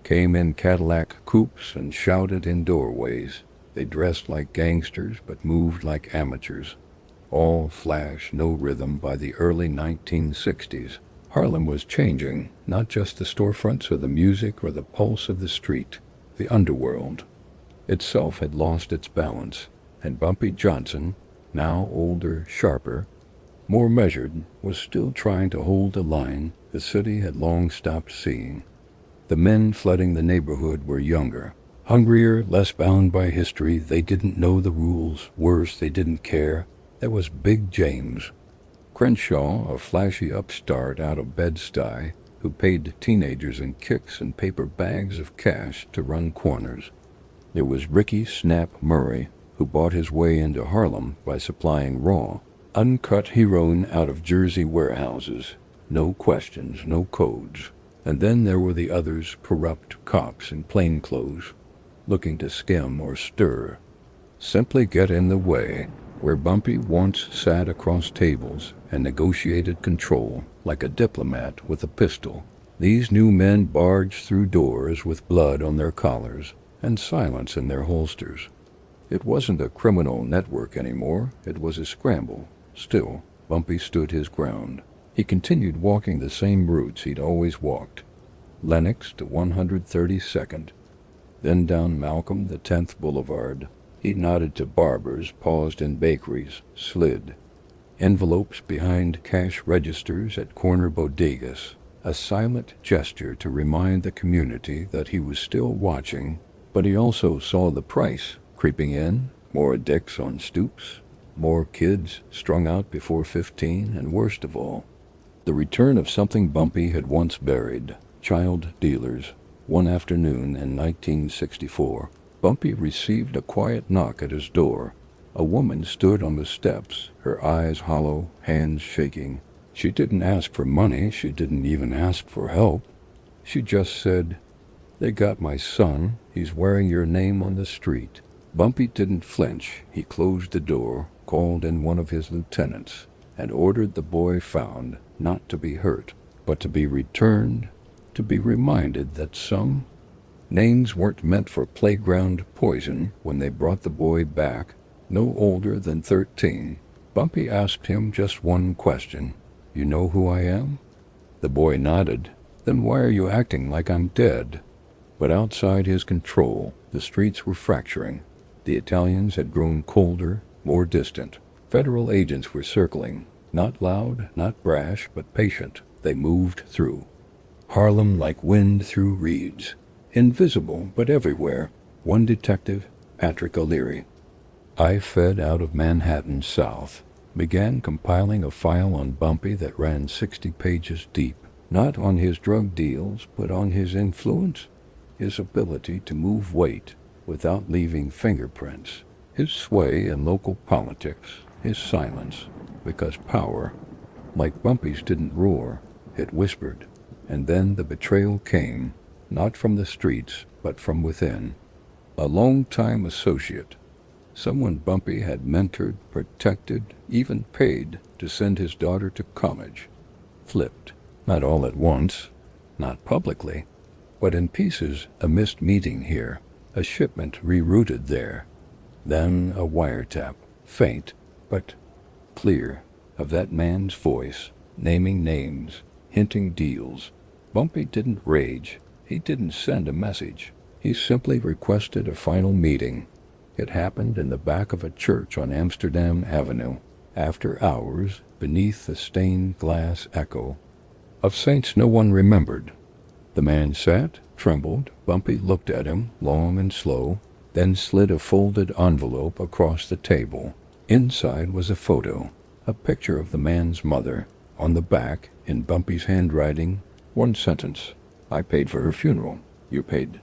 came in Cadillac coupes and shouted in doorways. They dressed like gangsters but moved like amateurs. All flash, no rhythm by the early 1960s. Harlem was changing, not just the storefronts or the music or the pulse of the street. The underworld itself had lost its balance, and Bumpy Johnson, now older, sharper, more measured, was still trying to hold a line the city had long stopped seeing. The men flooding the neighborhood were younger, hungrier, less bound by history. They didn't know the rules. Worse, they didn't care. There was Big James Crenshaw, a flashy upstart out of Bed-Stuy, who paid teenagers in kicks and paper bags of cash to run corners. There was Ricky Snap Murray, who bought his way into Harlem by supplying raw, uncut heroin out of Jersey warehouses. No questions, no codes. And then there were the others, corrupt cops in plainclothes, looking to skim or stir, simply get in the way, where Bumpy once sat across tables and negotiated control like a diplomat with a pistol. These new men barged through doors with blood on their collars and silence in their holsters. It wasn't a criminal network anymore. It was a scramble. Still, Bumpy stood his ground. He continued walking the same routes he'd always walked. Lenox to 132nd, then down Malcolm to 10th Boulevard. He nodded to barbers, paused in bakeries, slid envelopes behind cash registers at corner bodegas, a silent gesture to remind the community that he was still watching. But he also saw the price creeping in, more addicts on stoops, more kids strung out before 15, and worst of all, the return of something Bumpy had once buried, child dealers. One afternoon in 1964, Bumpy received a quiet knock at his door. A woman stood on the steps, her eyes hollow, hands shaking. She didn't ask for money. She didn't even ask for help. She just said, "They got my son. He's wearing your name on the street." Bumpy didn't flinch. He closed the door, called in one of his lieutenants, and ordered the boy found not to be hurt, but to be returned, to be reminded that some names weren't meant for playground poison. When they brought the boy back, no older than 13, Bumpy asked him just one question. "You know who I am?" The boy nodded. "Then why are you acting like I'm dead?" But outside his control, the streets were fracturing. The Italians had grown colder, more distant. Federal agents were circling, not loud, not brash, but patient. They moved through Harlem like wind through reeds, invisible but everywhere. One detective, Patrick O'Leary, I fed out of Manhattan South, began compiling a file on Bumpy that ran 60 pages deep, not on his drug deals, but on his influence, his ability to move weight without leaving fingerprints, his sway in local politics, his silence, because power, like Bumpy's, didn't roar, it whispered. And then the betrayal came, not from the streets, but from within. A long-time associate, someone Bumpy had mentored, protected, even paid to send his daughter to college, flipped, not all at once, not publicly, but in pieces, a missed meeting here, A shipment rerouted there. Then a wiretap, faint but clear, of that man's voice, naming names, hinting deals. Bumpy didn't rage. He didn't send a message. He simply requested a final meeting. It happened in the back of a church on Amsterdam Avenue, after hours, beneath the stained glass echo of saints no one remembered. The man sat, trembled. Bumpy looked at him, long and slow, then slid a folded envelope across the table. Inside was a photo, a picture of the man's mother. On the back, in Bumpy's handwriting, one sentence: "I paid for her funeral. You paid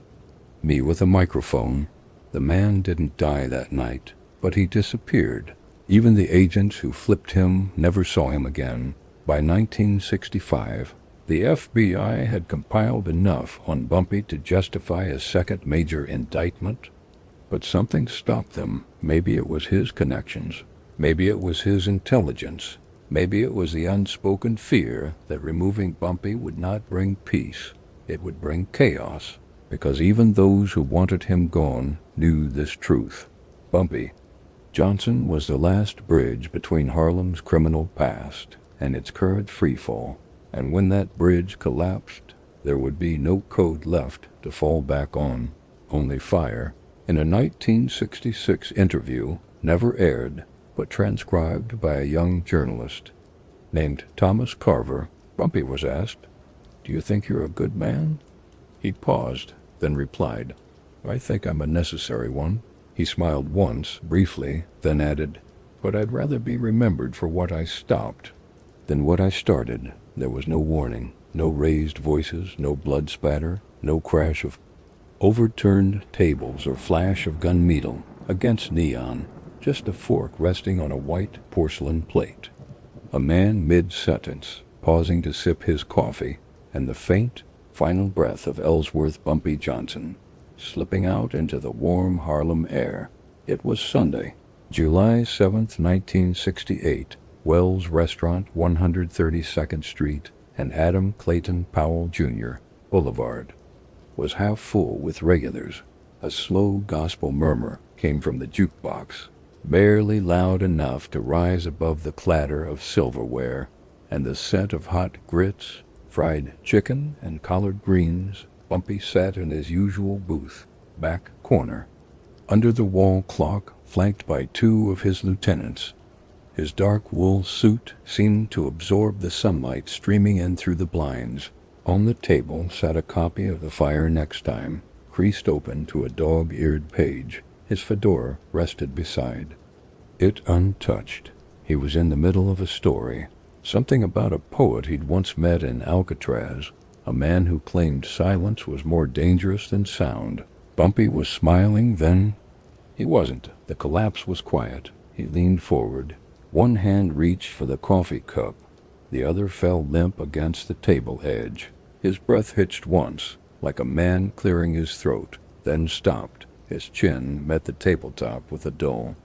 me with a microphone." The man didn't die that night, but he disappeared. Even the agents who flipped him never saw him again. By 1965, the FBI had compiled enough on Bumpy to justify a second major indictment. But something stopped them. Maybe it was his connections. Maybe it was his intelligence. Maybe it was the unspoken fear that removing Bumpy would not bring peace. It would bring chaos, because even those who wanted him gone knew this truth. Bumpy Johnson was the last bridge between Harlem's criminal past and its current freefall, and when that bridge collapsed, there would be no code left to fall back on, only fire. In a 1966 interview, never aired, but transcribed by a young journalist named Thomas Carver, Bumpy was asked, "Do you think you're a good man?" He paused, then replied, "I think I'm a necessary one." He smiled once, briefly, then added, "But I'd rather be remembered for what I stopped than what I started." There was no warning, no raised voices, no blood spatter, no crash of overturned tables or flash of gunmetal against neon, just a fork resting on a white porcelain plate. A man mid-sentence, pausing to sip his coffee, and the faint, final breath of Ellsworth Bumpy Johnson, slipping out into the warm Harlem air. It was Sunday, July 7th, 1968. Wells Restaurant, 132nd Street and Adam Clayton Powell, Jr. Boulevard, was half full with regulars. A slow gospel murmur came from the jukebox, barely loud enough to rise above the clatter of silverware and the scent of hot grits, fried chicken, and collard greens. Bumpy sat in his usual booth, back corner, under the wall clock, flanked by two of his lieutenants. His dark wool suit seemed to absorb the sunlight streaming in through the blinds. On the table sat a copy of The Fire Next Time, creased open to a dog-eared page. His fedora rested beside it untouched. He was in the middle of a story, something about a poet he'd once met in Alcatraz, a man who claimed silence was more dangerous than sound. Bumpy was smiling then. He wasn't. The collapse was quiet. He leaned forward. One hand reached for the coffee cup. The other fell limp against the table edge. His breath hitched once, like a man clearing his throat, then stopped. His chin met the tabletop with a dull,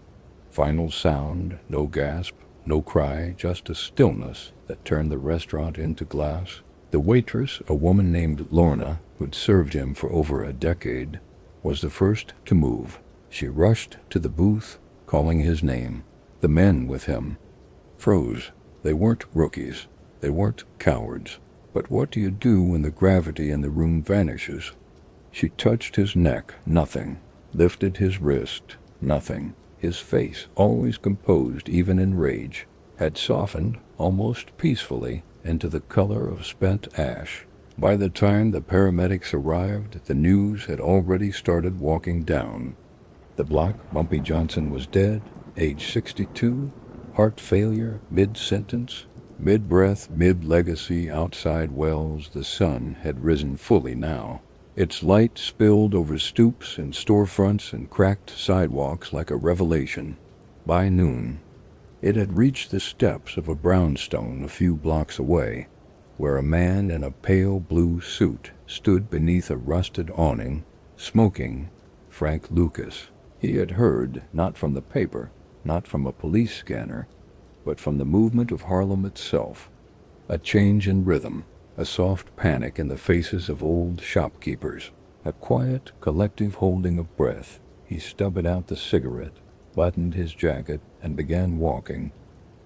final sound. No gasp, no cry, just a stillness that turned the restaurant into glass. The waitress, a woman named Lorna, who'd served him for over a decade, was the first to move. She rushed to the booth, calling his name. The men with him froze. They weren't rookies. They weren't cowards. But what do you do when the gravity in the room vanishes? She touched his neck. Nothing. Lifted his wrist. Nothing. His face, always composed even in rage, had softened, almost peacefully, into the color of spent ash. By the time the paramedics arrived, the news had already started walking down the block. Bumpy Johnson was dead, age 62, heart failure, mid-sentence, mid-breath, mid-legacy. Outside Wells, the sun had risen fully now. Its light spilled over stoops and storefronts and cracked sidewalks like a revelation. By noon, it had reached the steps of a brownstone a few blocks away, where a man in a pale blue suit stood beneath a rusted awning, smoking. Frank Lucas. He had heard, not from the paper, not from a police scanner, but from the movement of Harlem itself. A change in rhythm, a soft panic in the faces of old shopkeepers, A quiet, collective holding of breath. He stubbled out the cigarette, buttoned his jacket, and began walking.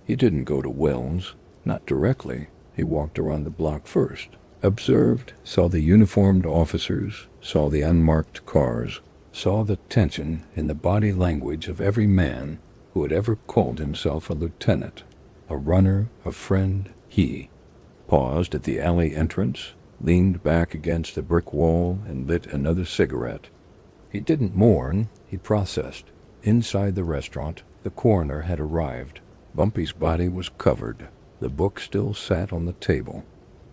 He didn't go to Wells, not directly. He walked around the block first, observed, saw the uniformed officers, saw the unmarked cars, saw the tension in the body language of every man who had ever called himself a lieutenant, a runner, a friend. He paused at the alley entrance, leaned back against the brick wall, and lit another cigarette. He didn't mourn, he processed. Inside the restaurant, the coroner had arrived. Bumpy's body was covered. The book still sat on the table.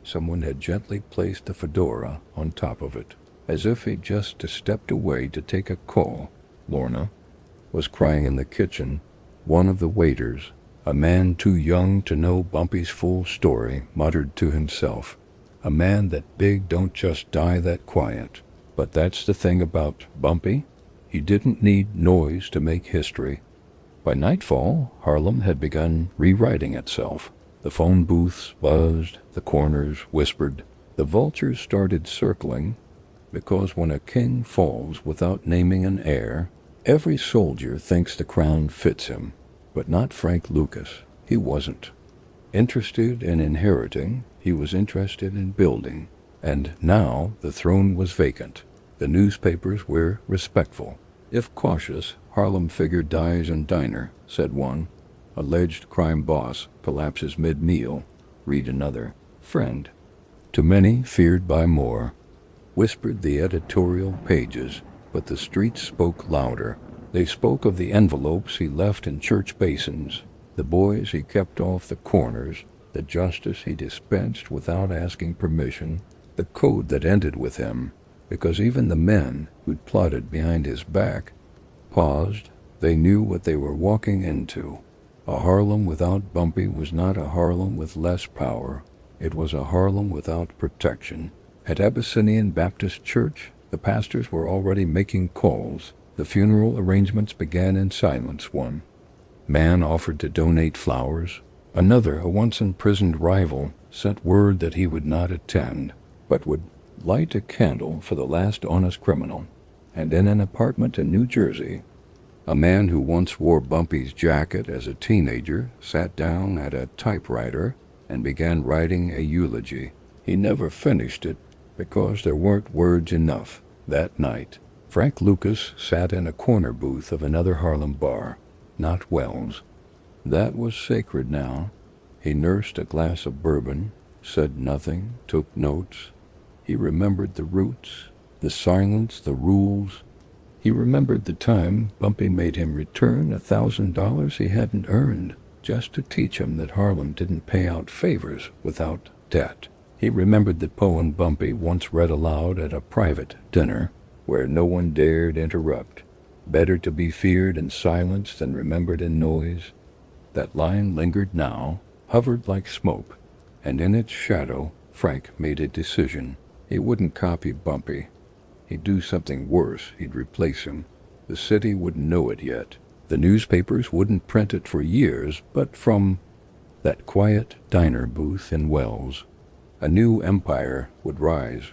Someone had gently placed the fedora on top of it, as if he'd just stepped away to take a call. Lorna was crying in the kitchen. One of the waiters, a man too young to know Bumpy's full story, muttered to himself, "A man that big don't just die that quiet." But that's the thing about Bumpy. He didn't need noise to make history. By nightfall, Harlem had begun rewriting itself. The phone booths buzzed, the corners whispered, the vultures started circling, because when a king falls without naming an heir, every soldier thinks the crown fits him. But not Frank Lucas. He wasn't interested in inheriting, he was interested in building. And now the throne was vacant. The newspapers were respectful. If cautious, Harlem figure dies in diner, said one. Alleged crime boss collapses mid-meal, read another. Friend, to many feared by more, whispered the editorial pages, but the streets spoke louder. They spoke of the envelopes he left in church basins, the boys he kept off the corners, the justice he dispensed without asking permission, the code that ended with him, because even the men who'd plotted behind his back paused. They knew what they were walking into. A Harlem without Bumpy was not a Harlem with less power. It was a Harlem without protection. At Abyssinian Baptist Church, the pastors were already making calls. The funeral arrangements began in silence. One man offered to donate flowers. Another, a once-imprisoned rival, sent word that he would not attend, but would light a candle for the last honest criminal. And in an apartment in New Jersey, a man who once wore Bumpy's jacket as a teenager sat down at a typewriter and began writing a eulogy. He never finished it because there weren't words enough. That night, Frank Lucas sat in a corner booth of another Harlem bar, not Wells. That was sacred now. He nursed a glass of bourbon, said nothing, took notes. He remembered the roots, the silence, the rules. He remembered the time Bumpy made him return $1,000 he hadn't earned, just to teach him that Harlem didn't pay out favors without debt. He remembered the poem Bumpy once read aloud at a private dinner, where no one dared interrupt. Better to be feared in silence than remembered in noise. That line lingered now, hovered like smoke, and in its shadow Frank made a decision. He wouldn't copy Bumpy. He'd do something worse. He'd replace him. The city wouldn't know it yet. The newspapers wouldn't print it for years, but from that quiet diner booth in Wells, a new empire would rise,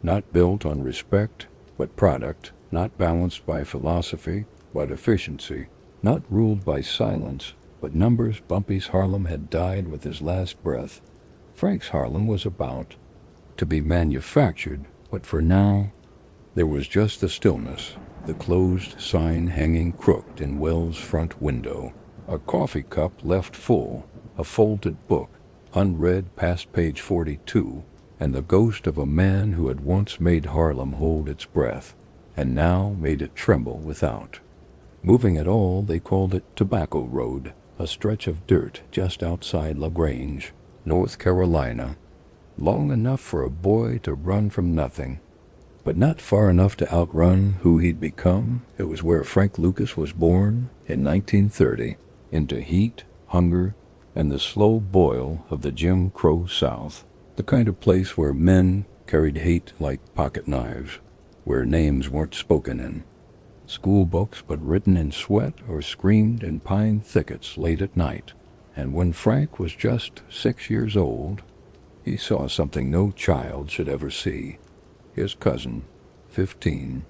not built on respect, but product, not balanced by philosophy, but efficiency, not ruled by silence, but numbers. Bumpy's Harlem had died with his last breath. Frank's Harlem was about to be manufactured, but for now, there was just the stillness, the closed sign hanging crooked in Wells' front window, a coffee cup left full, a folded book, unread past page 42, and the ghost of a man who had once made Harlem hold its breath, and now made it tremble without. Moving at all, they called it Tobacco Road, a stretch of dirt just outside LaGrange, North Carolina, long enough for a boy to run from nothing, but not far enough to outrun who he'd become. It was where Frank Lucas was born in 1930, into heat, hunger, and the slow boil of the Jim Crow South, the kind of place where men carried hate like pocket knives, where names weren't spoken in school books but written in sweat or screamed in pine thickets late at night. And when Frank was just 6 years old, he saw something no child should ever see. His cousin, 15,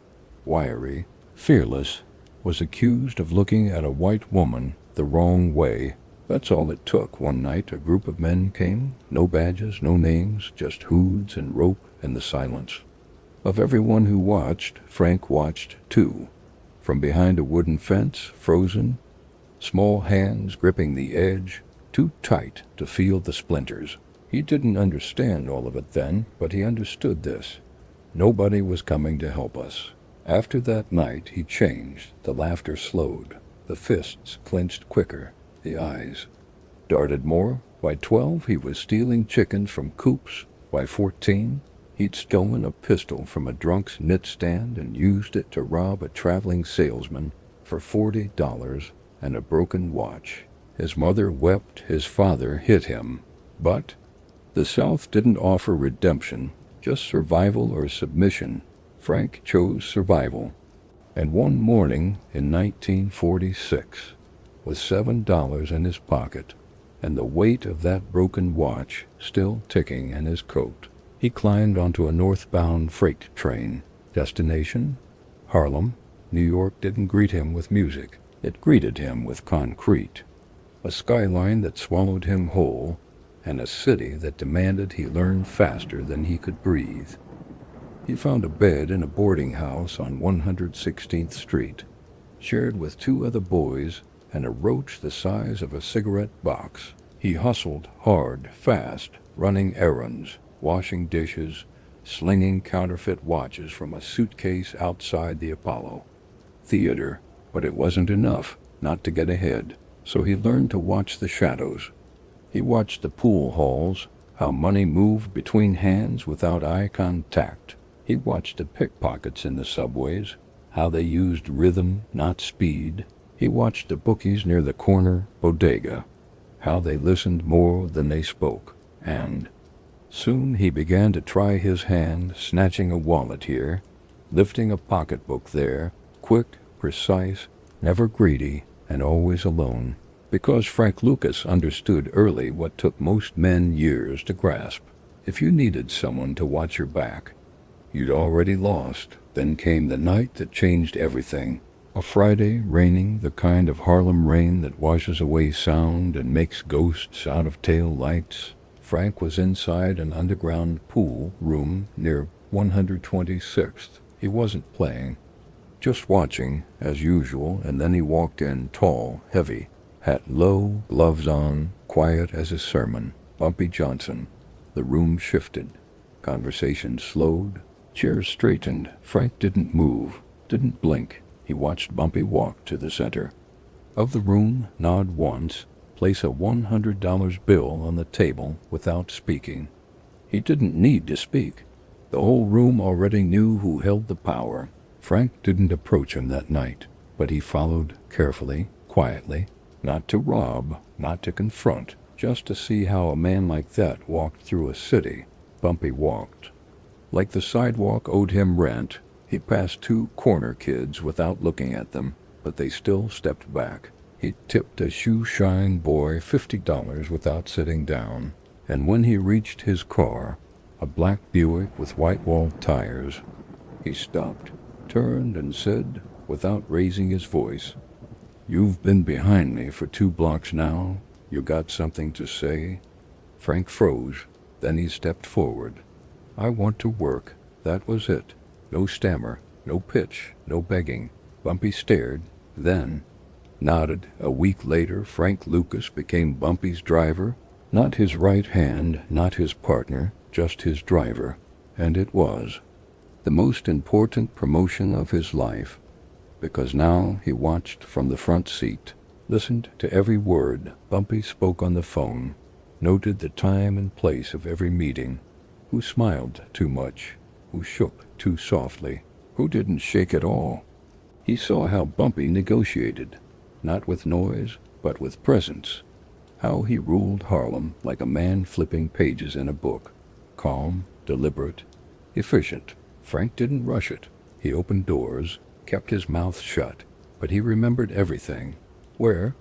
wiry, fearless, was accused of looking at a white woman the wrong way. That's all it took. One night a group of men came, no badges, no names, just hoods and rope and the silence. Of everyone who watched, Frank watched too. From behind a wooden fence, frozen, small hands gripping the edge, too tight to feel the splinters. He didn't understand all of it then, but he understood this. Nobody was coming to help us. After that night he changed. The laughter slowed. The fists clenched quicker. The eyes darted more. By 12 he was stealing chickens from coops. By 14 he'd stolen a pistol from a drunk's knit stand and used it to rob a traveling salesman for $40 and a broken watch. His mother wept. His father hit him. But the South didn't offer redemption, just survival or submission. Frank chose survival. And one morning in 1946, with $7 in his pocket and the weight of that broken watch still ticking in his coat, he climbed onto a northbound freight train. Destination? Harlem. New York didn't greet him with music. It greeted him with concrete. A skyline that swallowed him whole, and a city that demanded he learn faster than he could breathe. He found a bed in a boarding house on 116th Street, shared with 2 other boys and a roach the size of a cigarette box. He hustled hard, fast, running errands, washing dishes, slinging counterfeit watches from a suitcase outside the Apollo Theater. But it wasn't enough, not to get ahead, so he learned to watch the shadows. He watched the pool halls, how money moved between hands without eye contact. He watched the pickpockets in the subways, how they used rhythm, not speed. He watched the bookies near the corner bodega, how they listened more than they spoke. And soon he began to try his hand, snatching a wallet here, lifting a pocketbook there, quick, precise, never greedy, and always alone. Because Frank Lucas understood early what took most men years to grasp. If you needed someone to watch your back, you'd already lost. Then came the night that changed everything. A Friday, raining, the kind of Harlem rain that washes away sound and makes ghosts out of tail lights. Frank was inside an underground pool room near 126th. He wasn't playing, just watching, as usual, and then he walked in, tall, heavy, hat low, gloves on, quiet as a sermon. Bumpy Johnson. The room shifted. Conversation slowed. Chairs straightened. Frank didn't move, didn't blink. He watched Bumpy walk to the center of the room, nod once, place a $100 bill on the table without speaking. He didn't need to speak. The whole room already knew who held the power. Frank didn't approach him that night, but he followed carefully, quietly, not to rob, not to confront, just to see how a man like that walked through a city. Bumpy walked. Like the sidewalk owed him rent, he passed 2 corner kids without looking at them, but they still stepped back. He tipped a shoe-shine boy $50 without sitting down, and when he reached his car, a black Buick with white-walled tires, he stopped, turned, and said, without raising his voice, "You've been behind me for 2 blocks now. You got something to say?" Frank froze. Then he stepped forward. "I want to work." That was it. No stammer, no pitch, no begging. Bumpy stared, then nodded. A week later, Frank Lucas became Bumpy's driver. Not his right hand, not his partner, just his driver. And it was the most important promotion of his life, because now he watched from the front seat, listened to every word Bumpy spoke on the phone, noted the time and place of every meeting, who smiled too much, who shook too softly, who didn't shake at all. He saw how Bumpy negotiated, not with noise, but with presence, how he ruled Harlem like a man flipping pages in a book, calm, deliberate, efficient. Frank didn't rush it. He opened doors, kept his mouth shut, but he remembered everything. Where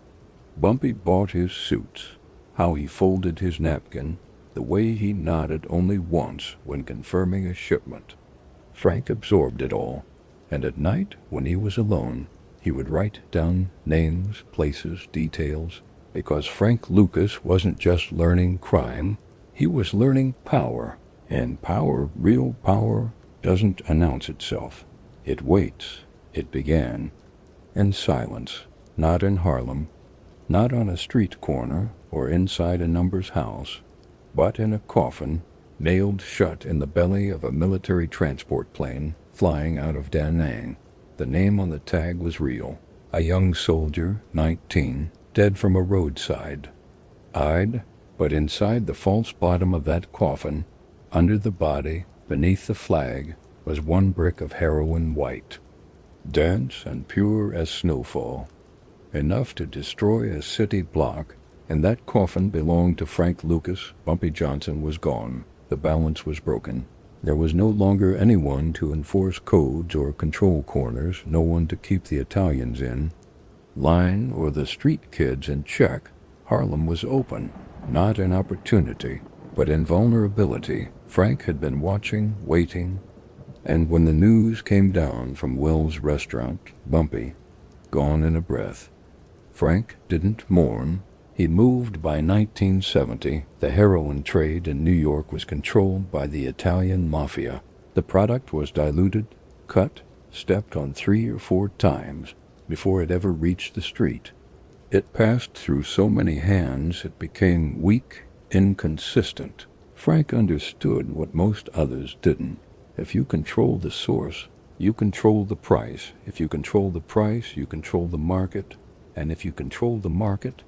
Bumpy bought his suits, how he folded his napkin, the way he nodded only once when confirming a shipment. Frank absorbed it all, and at night, when he was alone, he would write down names, places, details, because Frank Lucas wasn't just learning crime, he was learning power. And power, real power, doesn't announce itself. It waits. It began. In silence, not in Harlem, not on a street corner or inside a number's house, but in a coffin nailed shut in the belly of a military transport plane flying out of Da Nang. The name on the tag was real. A young soldier, 19, dead from a roadside. Eyed, but inside the false bottom of that coffin, under the body, beneath the flag, was one brick of heroin white, dense and pure as snowfall, enough to destroy a city block, and that coffin belonged to Frank Lucas. Bumpy Johnson was gone. The balance was broken. There was no longer anyone to enforce codes or control corners, no one to keep the Italians in line or the street kids in check. Harlem was open, not in opportunity, but in vulnerability. Frank had been watching, waiting, and when the news came down from Will's restaurant, Bumpy, gone in a breath, Frank didn't mourn. He moved. By 1970, the heroin trade in New York was controlled by the Italian mafia. The product was diluted, cut, stepped on 3 or 4 times before it ever reached the street. It passed through so many hands it became weak, inconsistent. Frank understood what most others didn't. If you control the source, you control the price. If you control the price, you control the market. And if you control the market,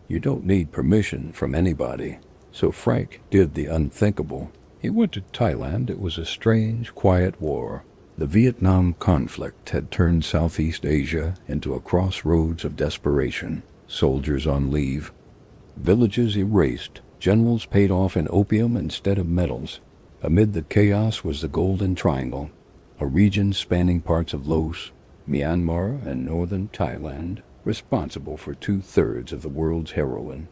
you don't need permission from anybody. So Frank did the unthinkable. He went to Thailand. It was a strange, quiet war. The Vietnam conflict had turned Southeast Asia into a crossroads of desperation. Soldiers on leave, villages erased, generals paid off in opium instead of medals. Amid the chaos was the Golden Triangle, a region spanning parts of Laos, Myanmar, and northern Thailand, responsible for 2/3 of the world's heroin.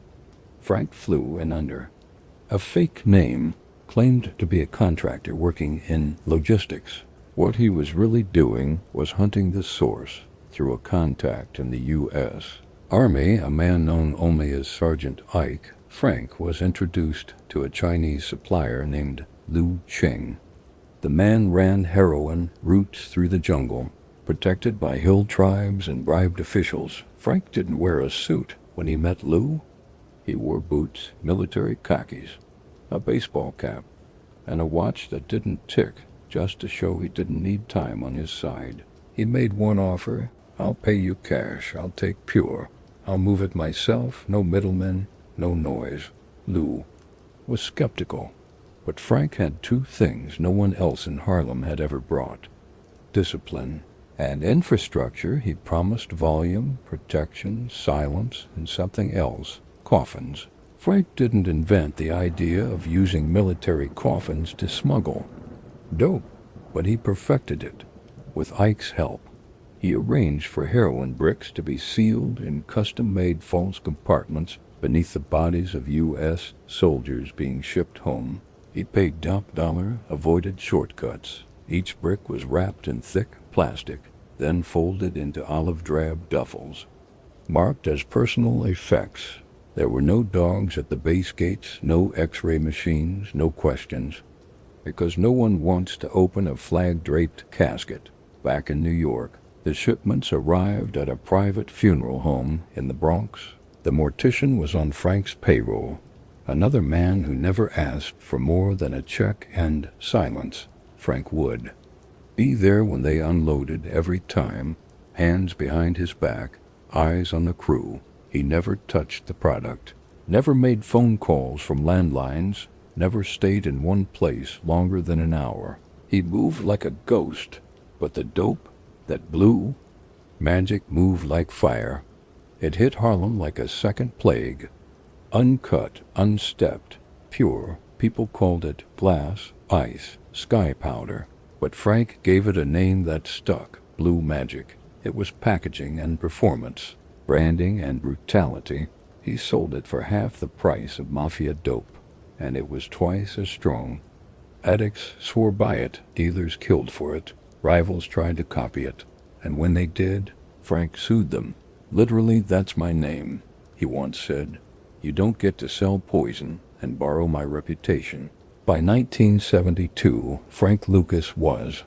Frank flew in under a fake name, claimed to be a contractor working in logistics. What he was really doing was hunting the source through a contact in the U.S. Army, a man known only as Sergeant Ike. Frank was introduced to a Chinese supplier named Lu Cheng. The man ran heroin routes through the jungle, protected by hill tribes and bribed officials. Frank didn't wear a suit when he met Lu. He wore boots, military khakis, a baseball cap, and a watch that didn't tick, just to show he didn't need time on his side. He made one offer: "I'll pay you cash. I'll take pure. I'll move it myself, no middlemen, no noise." Lu was skeptical, but Frank had 2 things no one else in Harlem had ever brought: discipline and infrastructure. He promised volume, protection, silence, and something else: coffins. Frank didn't invent the idea of using military coffins to smuggle dope, but he perfected it. With Ike's help, he arranged for heroin bricks to be sealed in custom-made false compartments beneath the bodies of U.S. soldiers being shipped home. He paid top dollar, avoided shortcuts. Each brick was wrapped in thick plastic, then folded into olive-drab duffels, marked as personal effects. There were no dogs at the base gates, no X-ray machines, no questions, because no one wants to open a flag-draped casket. Back in New York, the shipments arrived at a private funeral home in the Bronx. The mortician was on Frank's payroll, another man who never asked for more than a check and silence. Frank would be there when they unloaded every time, hands behind his back, eyes on the crew. He never touched the product, never made phone calls from landlines, never stayed in one place longer than an hour. He moved like a ghost, but the dope, that blue magic, moved like fire. It hit Harlem like a second plague. Uncut, unstepped, pure. People called it glass, ice, sky powder. But Frank gave it a name that stuck: blue magic. It was packaging and performance, branding and brutality. He sold it for half the price of mafia dope, and it was twice as strong. Addicts swore by it, dealers killed for it, rivals tried to copy it, and when they did, Frank sued them. "Literally, that's my name," he once said. "You don't get to sell poison and borrow my reputation." By 1972, Frank Lucas was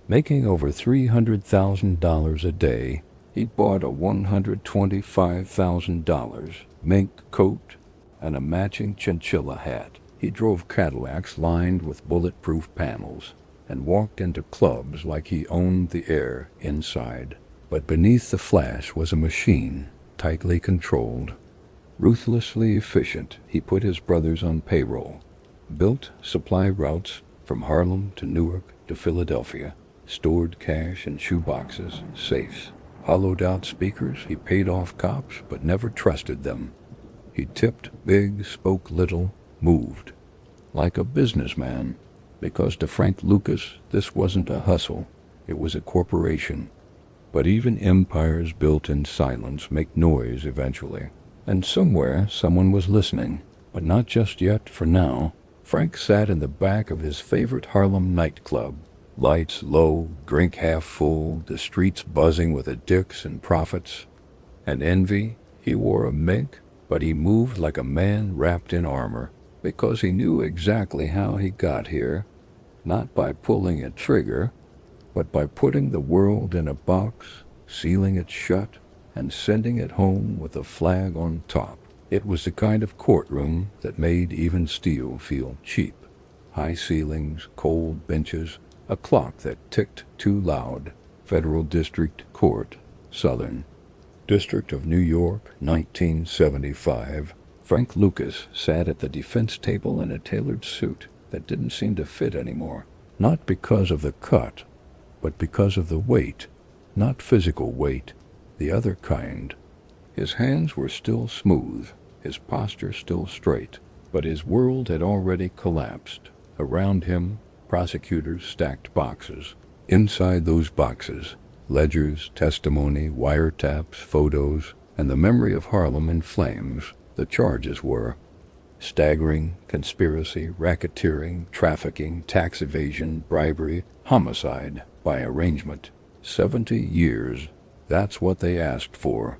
making over $300,000 a day. He'd bought a $125,000 mink coat and a matching chinchilla hat. He drove Cadillacs lined with bulletproof panels and walked into clubs like he owned the air inside. But beneath the flash was a machine, tightly controlled. Ruthlessly efficient, he put his brothers on payroll, built supply routes from Harlem to Newark to Philadelphia, stored cash in shoeboxes, safes, hollowed out speakers. He paid off cops but never trusted them. He tipped big, spoke little, moved like a businessman, because to Frank Lucas this wasn't a hustle, it was a corporation. But even empires built in silence make noise eventually, and somewhere someone was listening, but not just yet. For now, Frank sat in the back of his favorite Harlem nightclub, lights low, drink half full, the streets buzzing with addicts and prophets and envy. He wore a mink, but he moved like a man wrapped in armor, because he knew exactly how he got here, not by pulling a trigger, but by putting the world in a box, sealing it shut, and sending it home with a flag on top. It was the kind of courtroom that made even steel feel cheap. High ceilings, cold benches, a clock that ticked too loud. Federal District Court, Southern District of New York, 1975. Frank Lucas sat at the defense table in a tailored suit that didn't seem to fit anymore. Not because of the cut, but because of the weight. Not physical weight, the other kind. His hands were still smooth, his posture still straight, but his world had already collapsed. Around him, prosecutors stacked boxes. Inside those boxes, ledgers, testimony, wiretaps, photos, and the memory of Harlem in flames. The charges were staggering: conspiracy, racketeering, trafficking, tax evasion, bribery, homicide by arrangement. 70 years. That's what they asked for.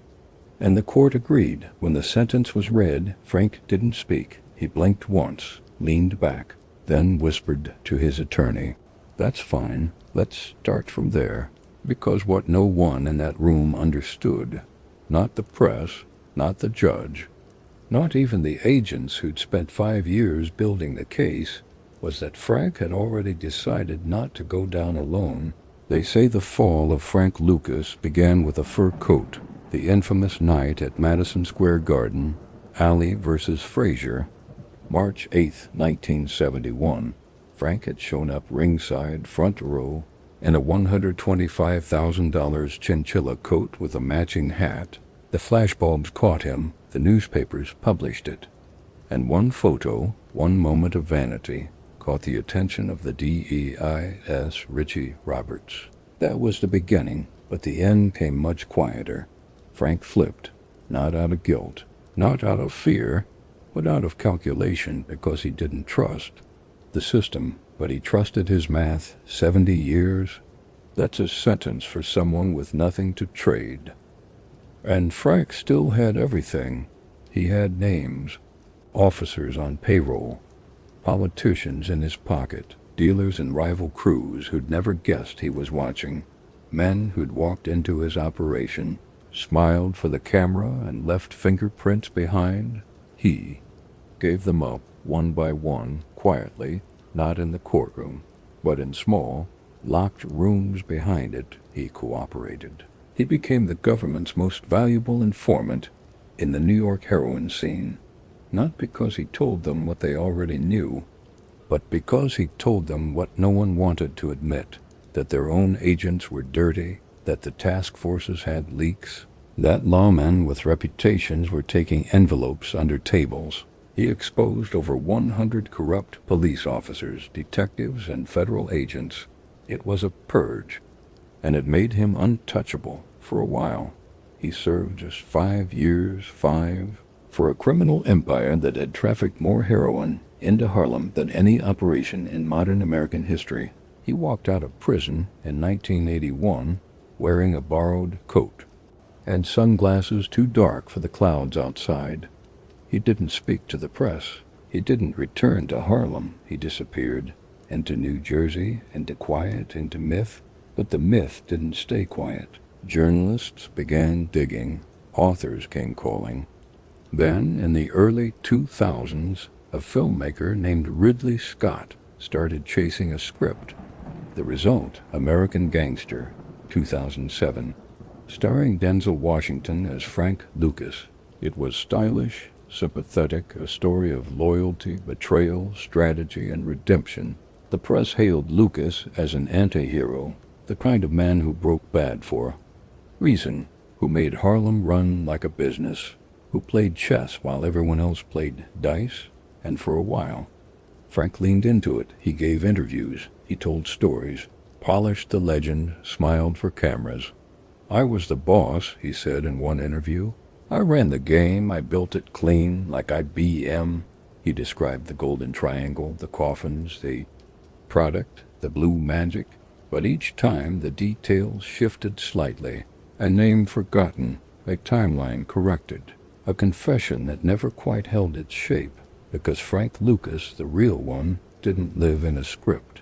And the court agreed. When the sentence was read, Frank didn't speak. He blinked once, leaned back, then whispered to his attorney, "That's fine. Let's start from there." Because what no one in that room understood, not the press, not the judge, not even the agents who'd spent 5 years building the case, was that Frank had already decided not to go down alone. They say the fall of Frank Lucas began with a fur coat, the infamous night at Madison Square Garden, Alley versus Frazier, March 8, 1971. Frank had shown up ringside, front row, in a $125,000 chinchilla coat with a matching hat. The flashbulbs caught him. The newspapers published it. And one photo, one moment of vanity, caught the attention of the DEIS Richie Roberts. That was the beginning, but the end came much quieter. Frank flipped, not out of guilt, not out of fear, but out of calculation, because he didn't trust the system, but he trusted his math. 70 years? That's a sentence for someone with nothing to trade. And Frank still had everything. He had names, officers on payroll, politicians in his pocket, dealers in rival crews who'd never guessed he was watching, men who'd walked into his operation, smiled for the camera, and left fingerprints behind. He gave them up one by one, quietly, not in the courtroom, but in small, locked rooms behind it. He cooperated. He became the government's most valuable informant in the New York heroin scene, not because he told them what they already knew, but because he told them what no one wanted to admit, that their own agents were dirty, that the task forces had leaks, that lawmen with reputations were taking envelopes under tables. He exposed over 100 corrupt police officers, detectives, and federal agents. It was a purge, and it made him untouchable for a while. He served just 5 years, for a criminal empire that had trafficked more heroin into Harlem than any operation in modern American history. He walked out of prison in 1981 wearing a borrowed coat and sunglasses too dark for the clouds outside. He didn't speak to the press. He didn't return to Harlem. He disappeared into New Jersey, into quiet, into myth. But the myth didn't stay quiet. Journalists began digging. Authors came calling. Then, in the early 2000s, a filmmaker named Ridley Scott started chasing a script. The result, American Gangster, 2007, starring Denzel Washington as Frank Lucas. It was stylish, sympathetic, a story of loyalty, betrayal, strategy, and redemption. The press hailed Lucas as an anti-hero, the kind of man who broke bad for reason, who made Harlem run like a business, who played chess while everyone else played dice. And for a while, Frank leaned into it. He gave interviews, he told stories, polished the legend, smiled for cameras. "I was the boss," he said in one interview. "I ran the game, I built it clean, like IBM." He described the Golden Triangle, the coffins, the product, the blue magic. But each time the details shifted slightly. A name forgotten, a timeline corrected, a confession that never quite held its shape, because Frank Lucas, the real one, didn't live in a script.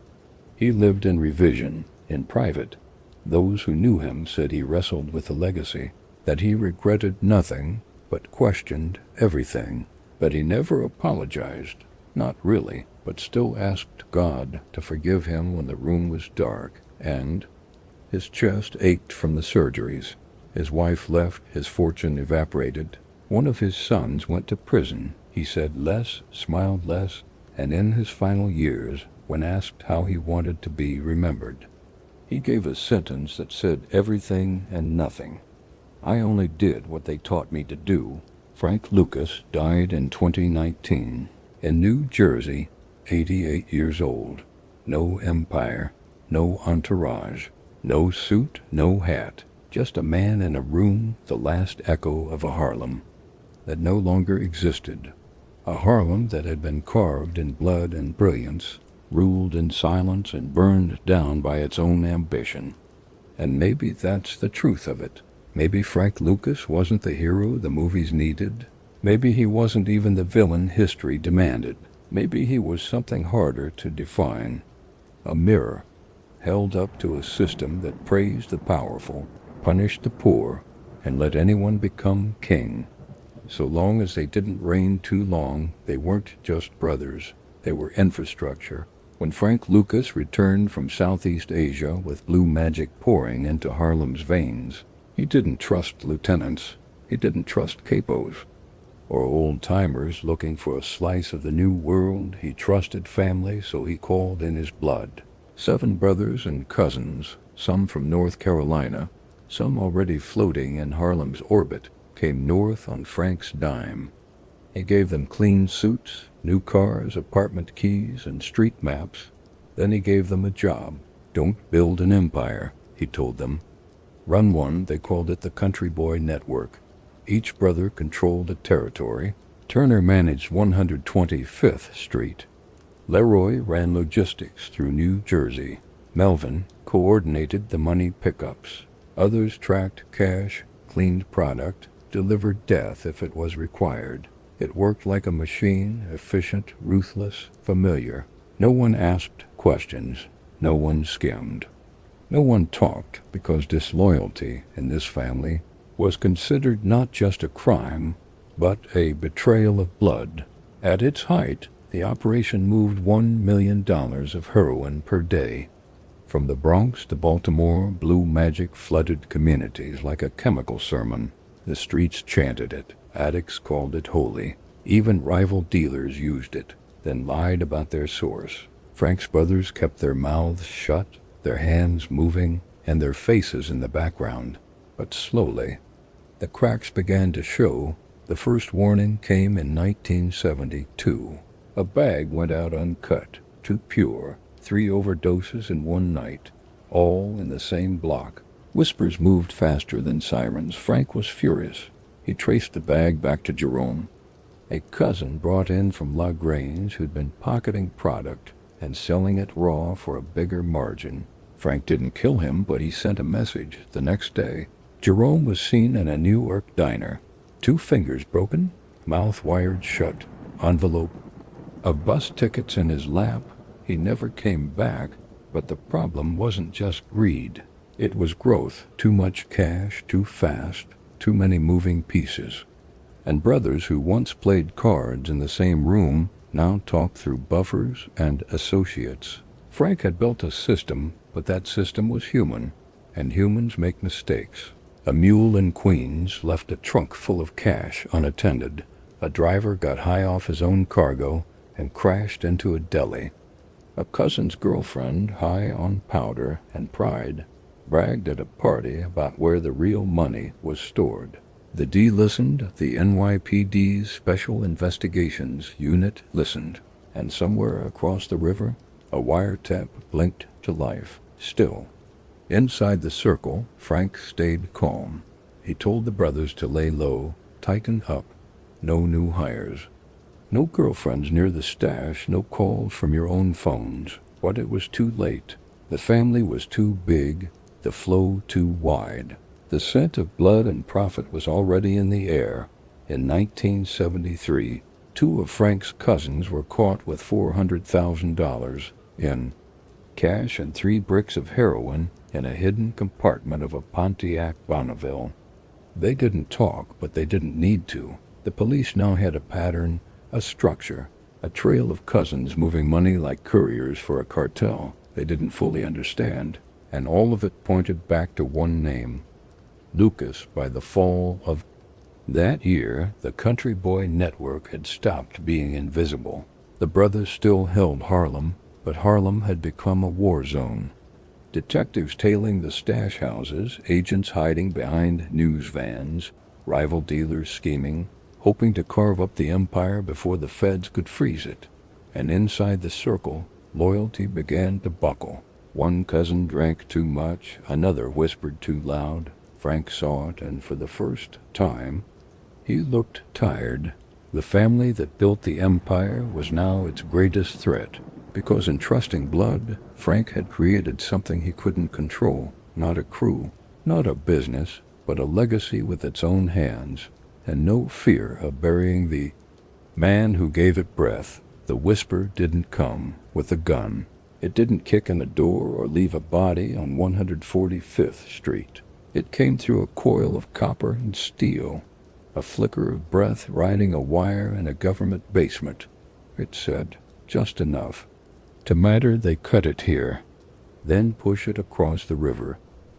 He lived in revision, in private. Those who knew him said he wrestled with the legacy, that he regretted nothing, but questioned everything. But he never apologized, not really, but still asked God to forgive him when the room was dark, and his chest ached from the surgeries. His wife left, his fortune evaporated. One of his sons went to prison. He said less, smiled less, and in his final years, when asked how he wanted to be remembered, he gave a sentence that said everything and nothing. "I only did what they taught me to do." Frank Lucas died in 2019 in New Jersey, 88 years old. No empire, no entourage, no suit, no hat, just a man in a room, the last echo of a Harlem that no longer existed. A Harlem that had been carved in blood and brilliance, ruled in silence and burned down by its own ambition. And maybe that's the truth of it. Maybe Frank Lucas wasn't the hero the movies needed. Maybe he wasn't even the villain history demanded. Maybe he was something harder to define. A mirror held up to a system that praised the powerful, punished the poor, and let anyone become king. So long as they didn't reign too long, they weren't just brothers. They were infrastructure. When Frank Lucas returned from Southeast Asia with blue magic pouring into Harlem's veins, he didn't trust lieutenants. He didn't trust capos or old-timers looking for a slice of the new world. He trusted family, so he called in his blood. 7 brothers and cousins, some from North Carolina, some already floating in Harlem's orbit, came north on Frank's dime. He gave them clean suits, new cars, apartment keys, and street maps. Then he gave them a job. "Don't build an empire," he told them. "Run one." They called it the Country Boy Network. Each brother controlled a territory. Turner managed 125th Street. Leroy ran logistics through New Jersey. Melvin coordinated the money pickups. Others tracked cash, cleaned product, delivered death if it was required. It worked like a machine, efficient, ruthless, familiar. No one asked questions. No one skimmed. No one talked, because disloyalty in this family was considered not just a crime, but a betrayal of blood. At its height, the operation moved $1 million of heroin per day. From the Bronx to Baltimore, blue magic flooded communities like a chemical sermon. The streets chanted it. Addicts called it holy. Even rival dealers used it, then lied about their source. Frank's brothers kept their mouths shut, their hands moving, and their faces in the background. But slowly, the cracks began to show. The first warning came in 1972. A bag went out uncut, too pure. 3 overdoses in one night, all in the same block. Whispers moved faster than sirens. Frank was furious. He traced the bag back to Jerome. A cousin brought in from La Grange who'd been pocketing product and selling it raw for a bigger margin. Frank didn't kill him, but he sent a message the next day. Jerome was seen in a Newark diner. 2 fingers broken, mouth wired shut, envelope of bus tickets in his lap. He never came back, but the problem wasn't just greed. It was growth. Too much cash, too fast, too many moving pieces. And brothers who once played cards in the same room now talked through buffers and associates. Frank had built a system, but that system was human, and humans make mistakes. A mule in Queens left a trunk full of cash unattended. A driver got high off his own cargo and crashed into a deli. A cousin's girlfriend, high on powder and pride, bragged at a party about where the real money was stored. The D listened, the NYPD's Special Investigations Unit listened, and somewhere across the river, a wiretap blinked to life. Still, inside the circle, Frank stayed calm. He told the brothers to lay low, tighten up, no new hires. No girlfriends near the stash, no calls from your own phones. But it was too late. The family was too big, the flow too wide. The scent of blood and profit was already in the air. In 1973, 2 of Frank's cousins were caught with $400,000 in cash and 3 bricks of heroin in a hidden compartment of a Pontiac Bonneville. They didn't talk, but they didn't need to. The police now had a pattern, a structure, a trail of cousins moving money like couriers for a cartel they didn't fully understand, and all of it pointed back to one name, Lucas. By the fall of that year, the Country Boy Network had stopped being invisible. The brothers still held Harlem, but Harlem had become a war zone. Detectives tailing the stash houses, agents hiding behind news vans, rival dealers scheming, hoping to carve up the empire before the feds could freeze it. And inside the circle, loyalty began to buckle. One cousin drank too much, another whispered too loud. Frank saw it, and for the first time, he looked tired. The family that built the empire was now its greatest threat, because in trusting blood, Frank had created something he couldn't control. Not a crew, not a business, but a legacy with its own hands, and no fear of burying the man who gave it breath. The whisper didn't come with a gun. It didn't kick in the door or leave a body on 145th Street. It came through a coil of copper and steel, a flicker of breath riding a wire in a government basement. It said, just enough to matter they cut it here, then push it across the river.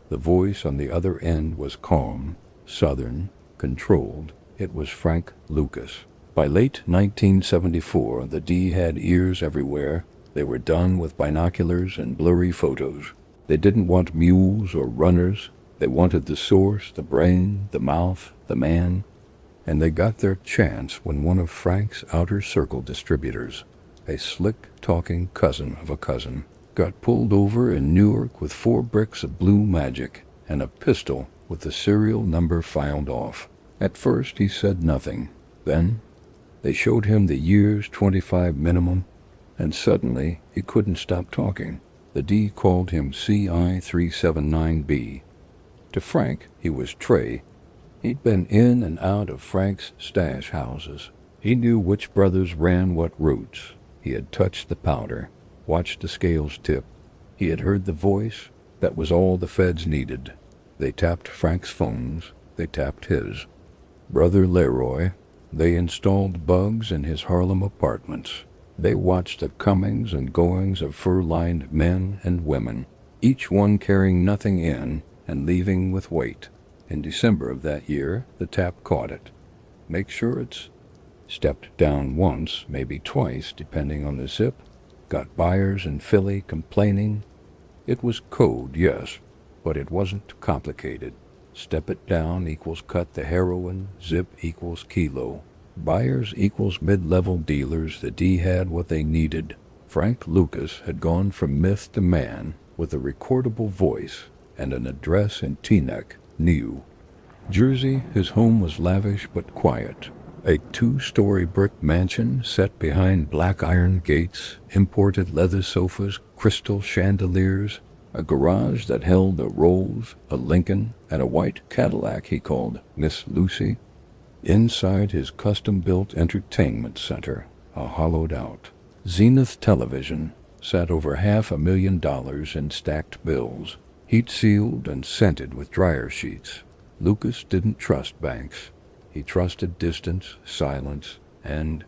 The voice on the other end was calm, southern, controlled. It was Frank Lucas. By late 1974, the D had ears everywhere. They were done with binoculars and blurry photos. They didn't want mules or runners. They wanted the source, the brain, the mouth, the man. And they got their chance when one of Frank's outer circle distributors, a slick-talking cousin of a cousin, got pulled over in Newark with 4 bricks of blue magic and a pistol with the serial number filed off. At first he said nothing. Then they showed him the year's 25 minimum, and suddenly he couldn't stop talking. The D called him CI 379B. To Frank, he was Trey. He'd been in and out of Frank's stash houses. He knew which brothers ran what routes. He had touched the powder, watched the scales tip. He had heard the voice. That was all the feds needed. They tapped Frank's phones. They tapped his. Brother Leroy. They installed bugs in his Harlem apartments. They watched the comings and goings of fur-lined men and women, each one carrying nothing in and leaving with weight. In December of that year, the tap caught it. Make sure it's stepped down once, maybe twice, depending on the zip. Got buyers in Philly complaining. It was code, yes, but it wasn't complicated. Step it down equals cut the heroin, zip equals kilo. Buyers equals mid-level dealers. The D had what they needed. Frank Lucas had gone from myth to man with a recordable voice and an address in Teaneck, New Jersey. His home was lavish but quiet. A two-story brick mansion set behind black iron gates, imported leather sofas, crystal chandeliers, a garage that held a Rolls, a Lincoln, and a white Cadillac he called Miss Lucy. Inside his custom-built entertainment center, a hollowed-out Zenith television sat over $500,000 in stacked bills, heat-sealed and scented with dryer sheets. Lucas didn't trust banks. He trusted distance, silence, and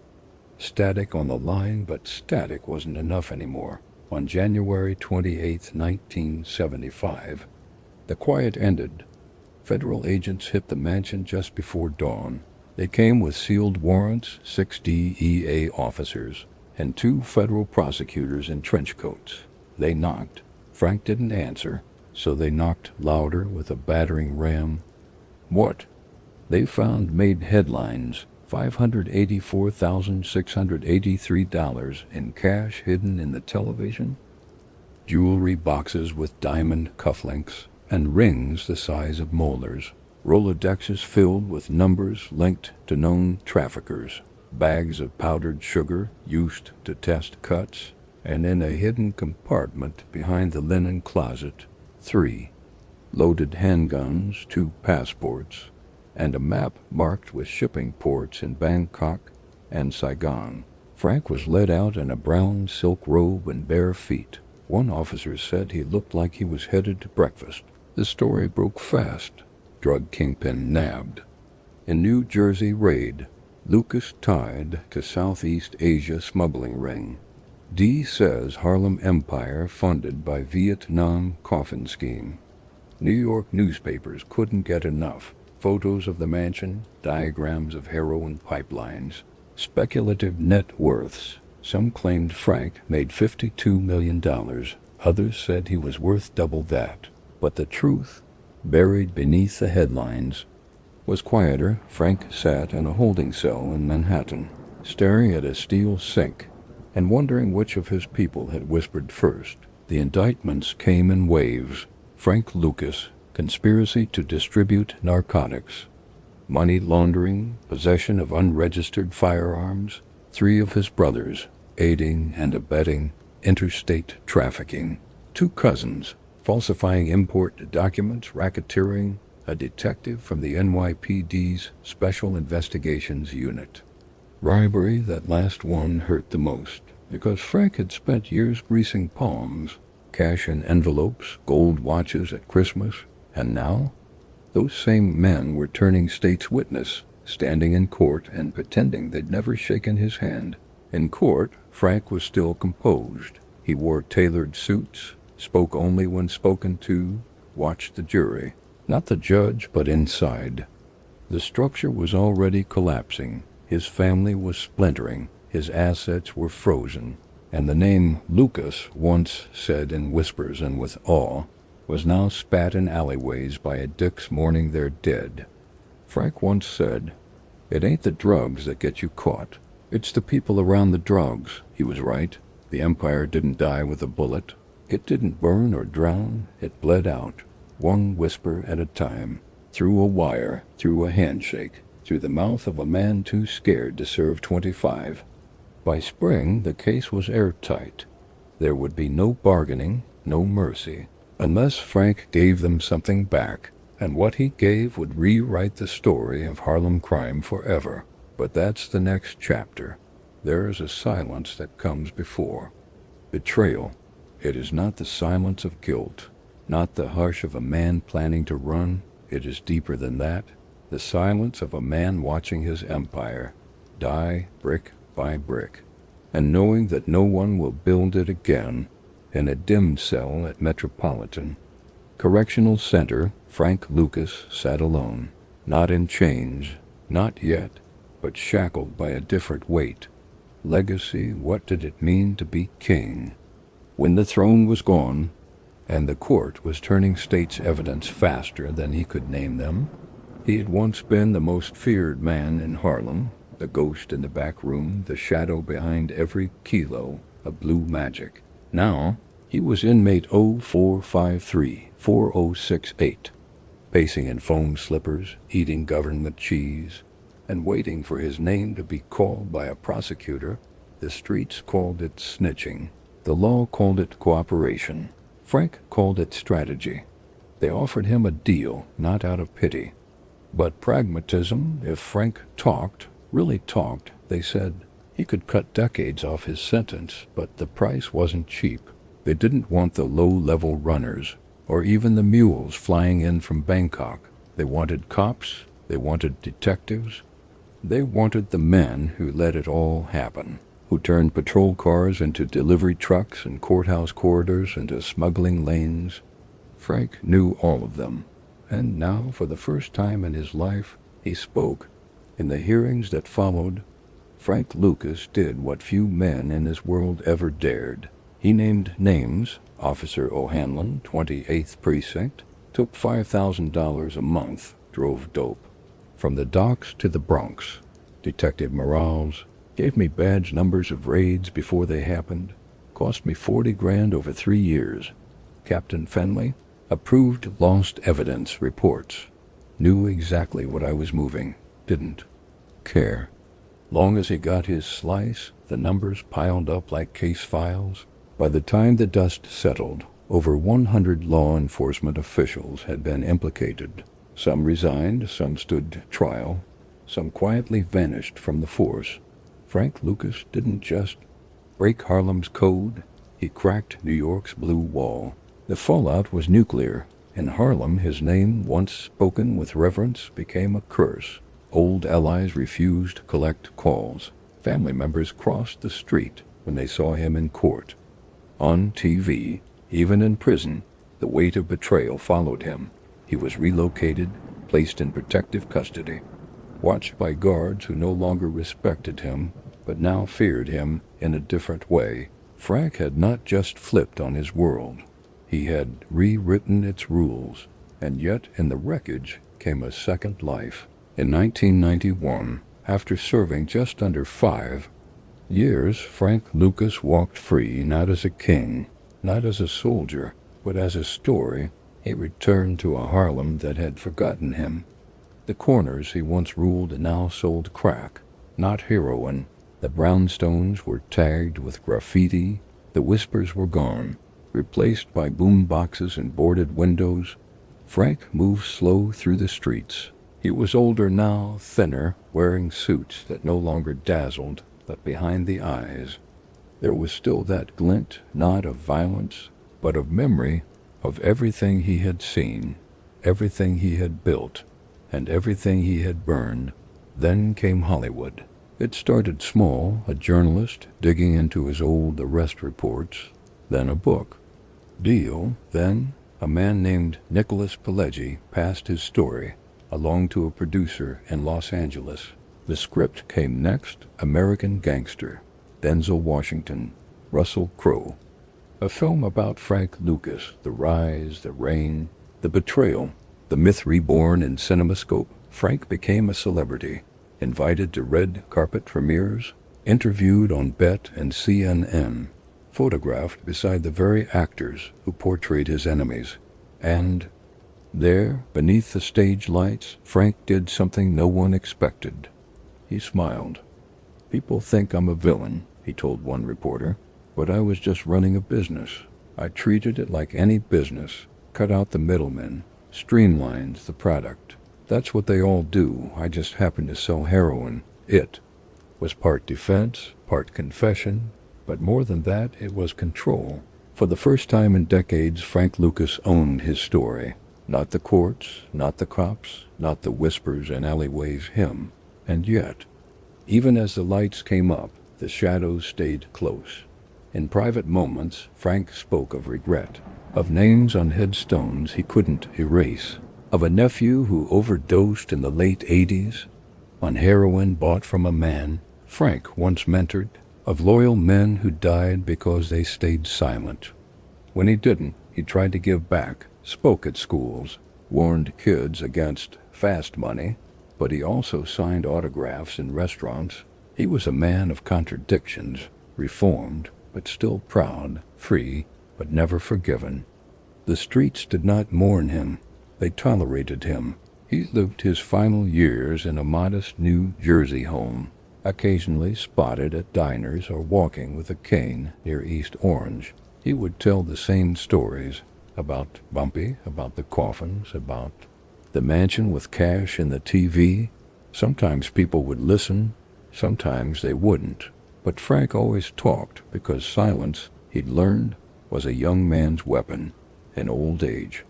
static on the line, but static wasn't enough anymore. On January 28, 1975, the quiet ended. Federal agents hit the mansion just before dawn. They came with sealed warrants, 6 DEA officers, and 2 federal prosecutors in trench coats. They knocked. Frank didn't answer, so they knocked louder with a battering ram. What they found made headlines. $584,683 in cash hidden in the television, jewelry boxes with diamond cufflinks, and rings the size of molars, Rolodexes filled with numbers linked to known traffickers, bags of powdered sugar used to test cuts, and in a hidden compartment behind the linen closet, 3 loaded handguns, 2 passports, and a map marked with shipping ports in Bangkok and Saigon. Frank was led out in a brown silk robe and bare feet. One officer said he looked like he was headed to breakfast. The story broke fast. Drug kingpin nabbed. In New Jersey raid, Lucas tied to Southeast Asia smuggling ring. D says Harlem empire funded by Vietnam coffin scheme. New York newspapers couldn't get enough. Photos of the mansion, diagrams of heroin pipelines, speculative net worths. Some claimed Frank made $52 million. Others said he was worth double that. But the truth, buried beneath the headlines, was quieter. Frank sat in a holding cell in Manhattan, staring at a steel sink and wondering which of his people had whispered first. The indictments came in waves. Frank Lucas, conspiracy to distribute narcotics, money laundering, possession of unregistered firearms, 3 of his brothers, aiding and abetting interstate trafficking, 2 cousins, falsifying import documents, racketeering, a detective from the NYPD's Special Investigations Unit. Bribery, that last one hurt the most, because Frank had spent years greasing palms, cash in envelopes, gold watches at Christmas, and now those same men were turning state's witness, standing in court and pretending they'd never shaken his hand. In court, Frank was still composed. He wore tailored suits, spoke only when spoken to, watched the jury, not the judge, but inside. The structure was already collapsing. His family was splintering. His assets were frozen. And the name Lucas, once said in whispers and with awe, was now spat in alleyways by addicts mourning their dead. Frank once said, "It ain't the drugs that get you caught. It's the people around the drugs." He was right. The empire didn't die with a bullet. It didn't burn or drown. It bled out, one whisper at a time, through a wire, through a handshake, through the mouth of a man too scared to serve 25. By spring, the case was airtight. There would be no bargaining, no mercy, unless Frank gave them something back, and what he gave would rewrite the story of Harlem crime forever. But that's the next chapter. There is a silence that comes before. Betrayal. It is not the silence of guilt, not the hush of a man planning to run. It is deeper than that. The silence of a man watching his empire die brick by brick, and knowing that no one will build it again. In a dim cell at Metropolitan Correctional Center, Frank Lucas sat alone, not in chains, not yet, but shackled by a different weight. Legacy, what did it mean to be king? When the throne was gone, and the court was turning state's evidence faster than he could name them, he had once been the most feared man in Harlem, the ghost in the back room, the shadow behind every kilo of blue magic. Now, he was inmate 0453-4068, pacing in foam slippers, eating government cheese, and waiting for his name to be called by a prosecutor. The streets called it snitching. The law called it cooperation. Frank called it strategy. They offered him a deal, not out of pity, but pragmatism. If Frank talked, really talked, they said, he could cut decades off his sentence, but the price wasn't cheap. They didn't want the low-level runners, or even the mules flying in from Bangkok. They wanted cops, they wanted detectives, they wanted the men who let it all happen, who turned patrol cars into delivery trucks and courthouse corridors into smuggling lanes. Frank knew all of them, and now, for the first time in his life, he spoke. In the hearings that followed, Frank Lucas did what few men in this world ever dared. He named names. Officer O'Hanlon, 28th Precinct, took $5,000 a month, drove dope. From the docks to the Bronx. Detective Morales gave me badge numbers of raids before they happened. Cost me $40,000 over 3 years. Captain Fenley approved lost evidence reports. Knew exactly what I was moving. Didn't care. Long as he got his slice, the numbers piled up like case files. By the time the dust settled, over 100 law enforcement officials had been implicated. Some resigned, some stood trial, some quietly vanished from the force. Frank Lucas didn't just break Harlem's code, he cracked New York's blue wall. The fallout was nuclear. In Harlem, his name, once spoken with reverence, became a curse. Old allies refused to collect calls. Family members crossed the street when they saw him in court. On TV, even in prison, the weight of betrayal followed him. He was relocated, placed in protective custody, watched by guards who no longer respected him, but now feared him in a different way. Frank had not just flipped on his world. He had rewritten its rules, and yet in the wreckage came a second life. In 1991, after serving just under 5 years, Frank Lucas walked free, not as a king, not as a soldier, but as a story. He returned to a Harlem that had forgotten him. The corners he once ruled now sold crack, not heroin. The brownstones were tagged with graffiti. The whispers were gone, replaced by boom boxes and boarded windows. Frank moved slow through the streets. He was older now, thinner, wearing suits that no longer dazzled, but behind the eyes, there was still that glint, not of violence, but of memory, of everything he had seen, everything he had built, and everything he had burned. Then came Hollywood. It started small, a journalist digging into his old arrest reports, then a book deal, then a man named Nicholas Pileggi passed his story along to a producer in Los Angeles. The script came next, American Gangster, Denzel Washington, Russell Crowe. A film about Frank Lucas, the rise, the reign, the betrayal, the myth reborn in CinemaScope. Frank became a celebrity, invited to red carpet premieres, interviewed on BET and CNN, photographed beside the very actors who portrayed his enemies. And there, beneath the stage lights, Frank did something no one expected. He smiled. "People think I'm a villain," he told one reporter, "but I was just running a business. I treated it like any business, cut out the middlemen, streamlined the product. That's what they all do. I just happened to sell heroin." It was part defense, part confession, but more than that, it was control. For the first time in decades, Frank Lucas owned his story. Not the courts, not the cops, not the whispers in alleyways, him. And yet, even as the lights came up, the shadows stayed close. In private moments, Frank spoke of regret, of names on headstones he couldn't erase, of a nephew who overdosed in the late 80s on heroin bought from a man Frank once mentored, of loyal men who died because they stayed silent. When he didn't, he tried to give back, spoke at schools, warned kids against fast money, but he also signed autographs in restaurants. He was a man of contradictions, reformed, but still proud, free, but never forgiven. The streets did not mourn him. They tolerated him. He lived his final years in a modest New Jersey home, occasionally spotted at diners or walking with a cane near East Orange. He would tell the same stories about Bumpy, about the coffins, about the mansion with cash in the TV. Sometimes people would listen, sometimes they wouldn't. But Frank always talked because silence, he'd learned, was a young man's weapon in old age.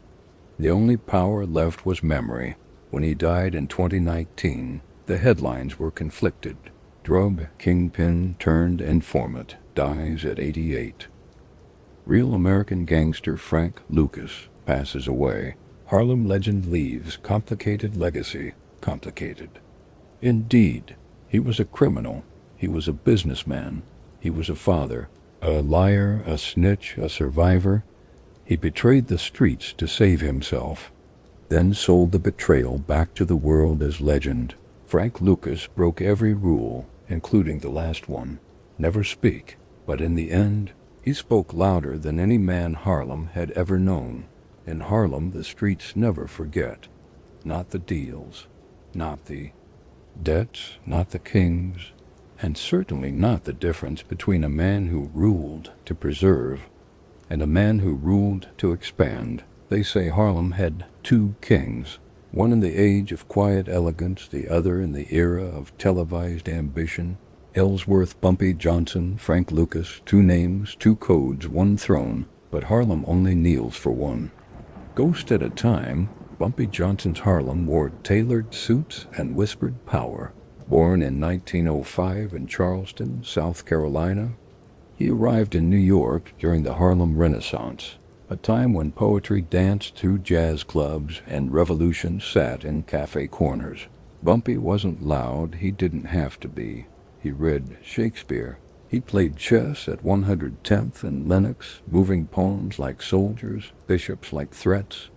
The only power left was memory. When he died in 2019, the headlines were conflicted. Drug kingpin turned informant dies at 88. Real American gangster Frank Lucas passes away. Harlem legend leaves complicated legacy. Complicated. Indeed, he was a criminal. He was a businessman. He was a father, a liar, a snitch, a survivor. He betrayed the streets to save himself, then sold the betrayal back to the world as legend. Frank Lucas broke every rule, including the last one, never speak. But in the end, he spoke louder than any man Harlem had ever known. In Harlem, the streets never forget. Not the deals, not the debts, not the kings, and certainly not the difference between a man who ruled to preserve and a man who ruled to expand. They say Harlem had two kings, one in the age of quiet elegance, the other in the era of televised ambition. Ellsworth, Bumpy Johnson, Frank Lucas, two names, two codes, one throne, but Harlem only kneels for one. Ghost at a time, Bumpy Johnson's Harlem wore tailored suits and whispered power. Born in 1905 in Charleston, South Carolina, he arrived in New York during the Harlem Renaissance, a time when poetry danced through jazz clubs and revolution sat in cafe corners. Bumpy wasn't loud, he didn't have to be. He read Shakespeare. He played chess at 110th and Lenox, moving pawns like soldiers, bishops like threats.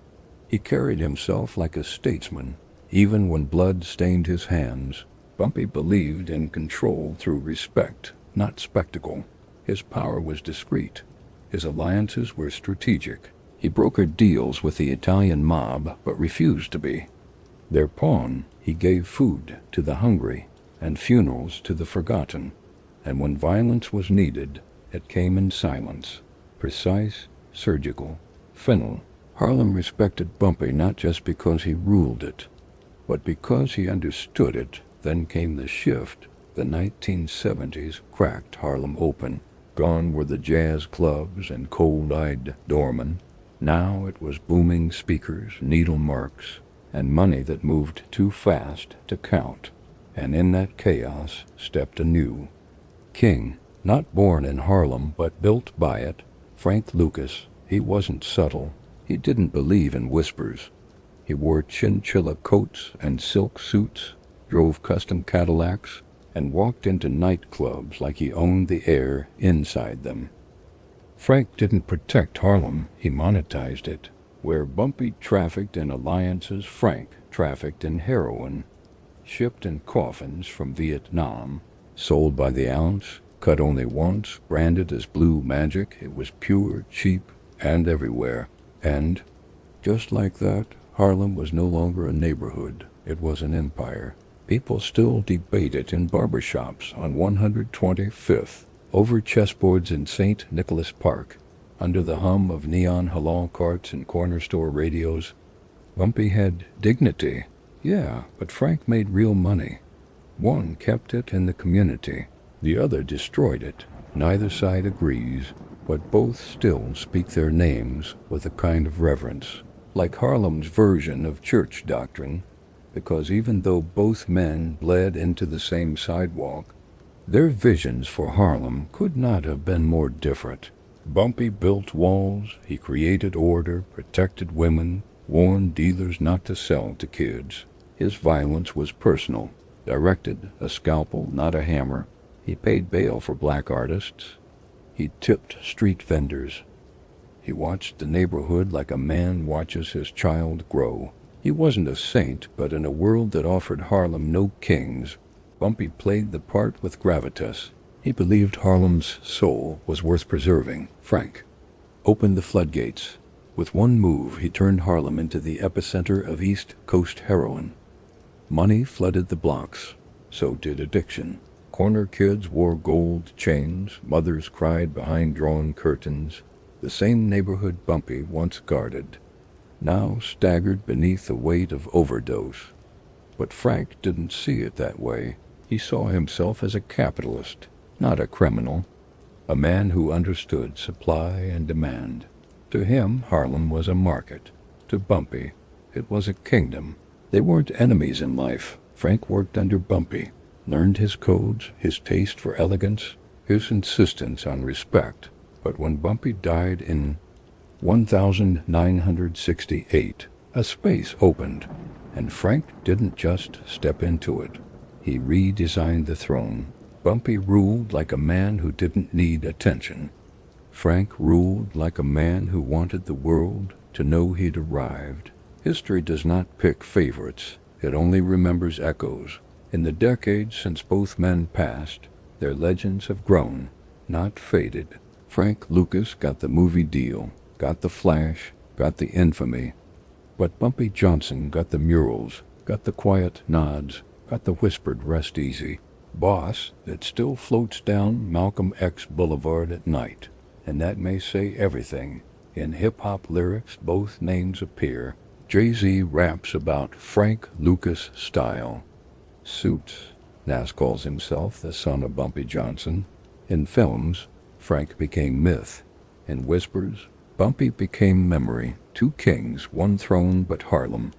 He carried himself like a statesman, even when blood stained his hands. Bumpy believed in control through respect, not spectacle. His power was discreet. His alliances were strategic. He brokered deals with the Italian mob, but refused to be their pawn. He gave food to the hungry and funerals to the forgotten. And when violence was needed, it came in silence, precise, surgical, final. Harlem respected Bumpy not just because he ruled it, but because he understood it. Then came the shift. The 1970s cracked Harlem open. Gone were the jazz clubs and cold-eyed doormen. Now it was booming speakers, needle marks, and money that moved too fast to count. And in that chaos stepped a new king, not born in Harlem but built by it. Frank Lucas. He wasn't subtle. He didn't believe in whispers. He wore chinchilla coats and silk suits, drove custom Cadillacs, and walked into nightclubs like he owned the air inside them. Frank didn't protect Harlem, he monetized it. Where Bumpy trafficked in alliances, Frank trafficked in heroin. Shipped in coffins from Vietnam, sold by the ounce, cut only once, branded as blue magic. It was pure, cheap, and everywhere. And, just like that, Harlem was no longer a neighborhood. It was an empire. People still debate it in barbershops on 125th, over chessboards in St. Nicholas Park, under the hum of neon halal carts and corner store radios. Bumpy had dignity. Yeah, but Frank made real money. One kept it in the community. The other destroyed it. Neither side agrees, but both still speak their names with a kind of reverence, like Harlem's version of church doctrine, because even though both men bled into the same sidewalk, their visions for Harlem could not have been more different. Bumpy built walls, he created order, protected women, warned dealers not to sell to kids. His violence was personal, directed, a scalpel, not a hammer. He paid bail for black artists. He tipped street vendors. He watched the neighborhood like a man watches his child grow. He wasn't a saint, but in a world that offered Harlem no kings, Bumpy played the part with gravitas. He believed Harlem's soul was worth preserving. Frank opened the floodgates. With one move, he turned Harlem into the epicenter of East Coast heroin. Money flooded the blocks. So did addiction. Corner kids wore gold chains. Mothers cried behind drawn curtains. The same neighborhood Bumpy once guarded now staggered beneath the weight of overdose. But Frank didn't see it that way. He saw himself as a capitalist, not a criminal. A man who understood supply and demand. To him, Harlem was a market. To Bumpy, it was a kingdom. They weren't enemies in life. Frank worked under Bumpy, learned his codes, his taste for elegance, his insistence on respect. But when Bumpy died in 1968, a space opened, and Frank didn't just step into it. He redesigned the throne. Bumpy ruled like a man who didn't need attention. Frank ruled like a man who wanted the world to know he'd arrived. History does not pick favorites. It only remembers echoes. In the decades since both men passed, their legends have grown, not faded. Frank Lucas got the movie deal, got the flash, got the infamy. But Bumpy Johnson got the murals, got the quiet nods, got the whispered rest easy. Boss that still floats down Malcolm X Boulevard at night. And that may say everything. In hip-hop lyrics, both names appear. Jay-Z raps about Frank Lucas style. Suits. Nas calls himself the son of Bumpy Johnson. In films, Frank became myth. In whispers, Bumpy became memory. Two kings, one throne, but Harlem.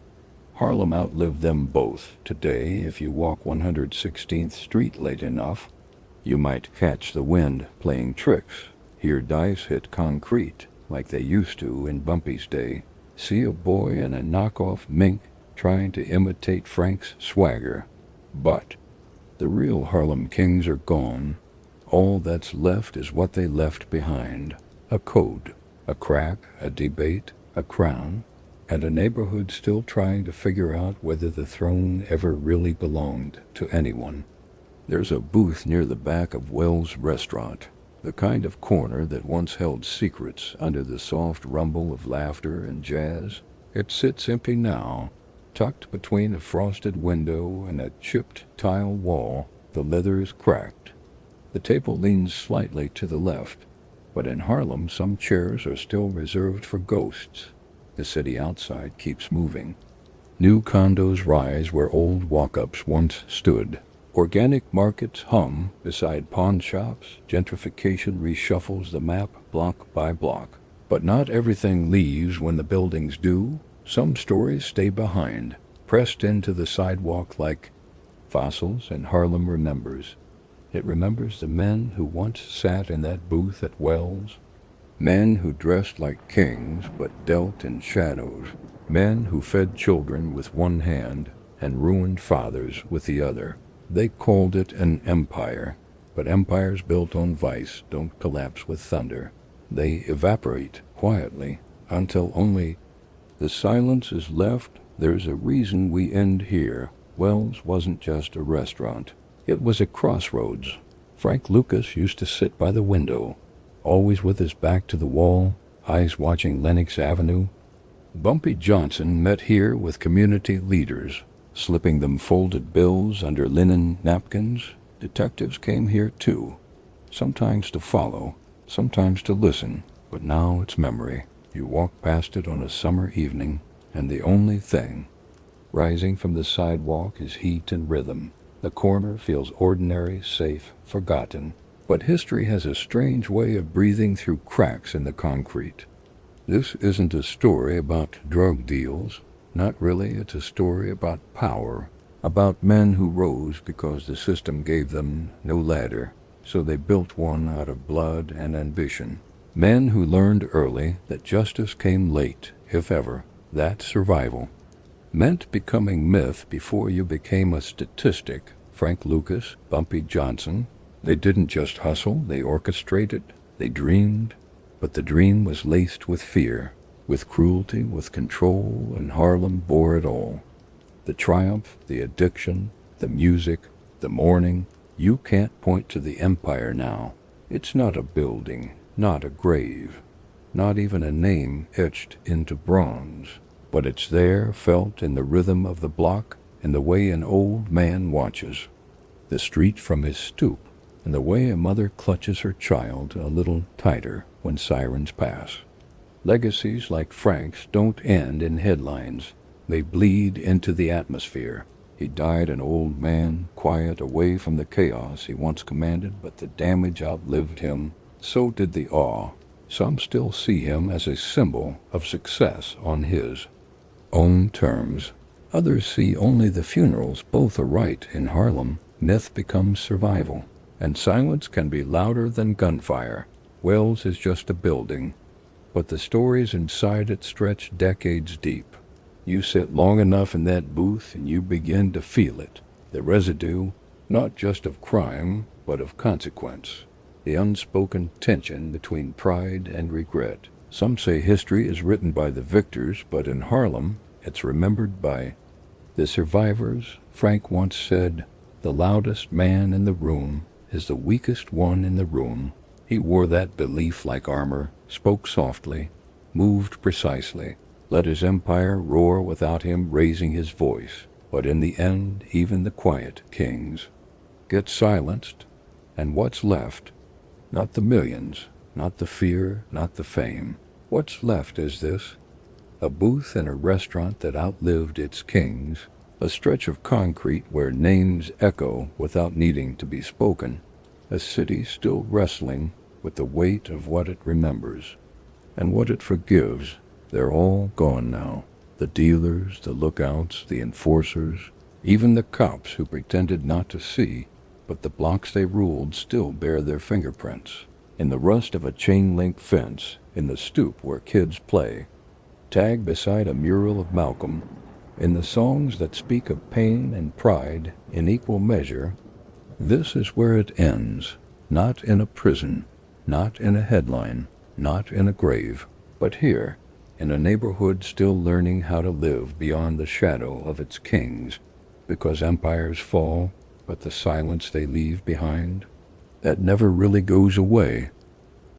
Harlem outlived them both. Today, if you walk 116th Street late enough, you might catch the wind playing tricks, hear dice hit concrete like they used to in Bumpy's day, see a boy in a knockoff mink trying to imitate Frank's swagger. But the real Harlem kings are gone. All that's left is what they left behind. A code, a crack, a debate, a crown, and a neighborhood still trying to figure out whether the throne ever really belonged to anyone. There's a booth near the back of Wells' restaurant, the kind of corner that once held secrets under the soft rumble of laughter and jazz. It sits empty now, tucked between a frosted window and a chipped tile wall. The leather is cracked. The table leans slightly to the left, but in Harlem some chairs are still reserved for ghosts. The city outside keeps moving. New condos rise where old walk-ups once stood. Organic markets hum beside pawn shops. Gentrification reshuffles the map block by block. But not everything leaves when the buildings do. Some stories stay behind, pressed into the sidewalk like fossils, and Harlem remembers. It remembers the men who once sat in that booth at Wells. Men who dressed like kings but dealt in shadows. Men who fed children with one hand and ruined fathers with the other. They called it an empire, but empires built on vice don't collapse with thunder. They evaporate quietly until only the silence is left. There's a reason we end here. Wells wasn't just a restaurant. It was a crossroads. Frank Lucas used to sit by the window, always with his back to the wall, eyes watching Lenox Avenue. Bumpy Johnson met here with community leaders, slipping them folded bills under linen napkins. Detectives came here too, sometimes to follow, sometimes to listen, but now it's memory. You walk past it on a summer evening, and the only thing rising from the sidewalk is heat and rhythm. The corner feels ordinary, safe, forgotten. But history has a strange way of breathing through cracks in the concrete. This isn't a story about drug deals. Not really. It's a story about power, about men who rose because the system gave them no ladder, so they built one out of blood and ambition. Men who learned early that justice came late, if ever. That's survival. Meant becoming myth before you became a statistic. Frank Lucas, Bumpy Johnson. They didn't just hustle, they orchestrated, they dreamed, but the dream was laced with fear, with cruelty, with control, and Harlem bore it all. The triumph, the addiction, the music, the mourning. You can't point to the empire now. It's not a building, not a grave. not even a name etched into bronze. But it's there, felt in the rhythm of the block and the way an old man watches the street from his stoop, and the way a mother clutches her child a little tighter when sirens pass. Legacies like Frank's don't end in headlines. They bleed into the atmosphere. He died an old man, quiet, away from the chaos he once commanded, but the damage outlived him. So did the awe. Some still see him as a symbol of success on his own terms. Others see only the funerals. Both are right in Harlem. Myth becomes survival, and silence can be louder than gunfire. Wells is just a building, but the stories inside it stretch decades deep. You sit long enough in that booth and you begin to feel it, the residue, not just of crime, but of consequence, the unspoken tension between pride and regret. Some say history is written by the victors, but in Harlem, it's remembered by the survivors. Frank once said, "The loudest man in the room is the weakest one in the room." He wore that belief like armor, spoke softly, moved precisely, let his empire roar without him raising his voice. But in the end, even the quiet kings get silenced, and what's left? Not the millions, not the fear, not the fame. What's left is this: a booth in a restaurant that outlived its kings, a stretch of concrete where names echo without needing to be spoken, a city still wrestling with the weight of what it remembers and what it forgives. They're all gone now. The dealers, the lookouts, the enforcers, even the cops who pretended not to see, but the blocks they ruled still bear their fingerprints. In the rust of a chain-link fence, in the stoop where kids play, tagged beside a mural of Malcolm, in the songs that speak of pain and pride in equal measure. This is where it ends, not in a prison, not in a headline, not in a grave, but here, in a neighborhood still learning how to live beyond the shadow of its kings, because empires fall, but the silence they leave behind, that never really goes away,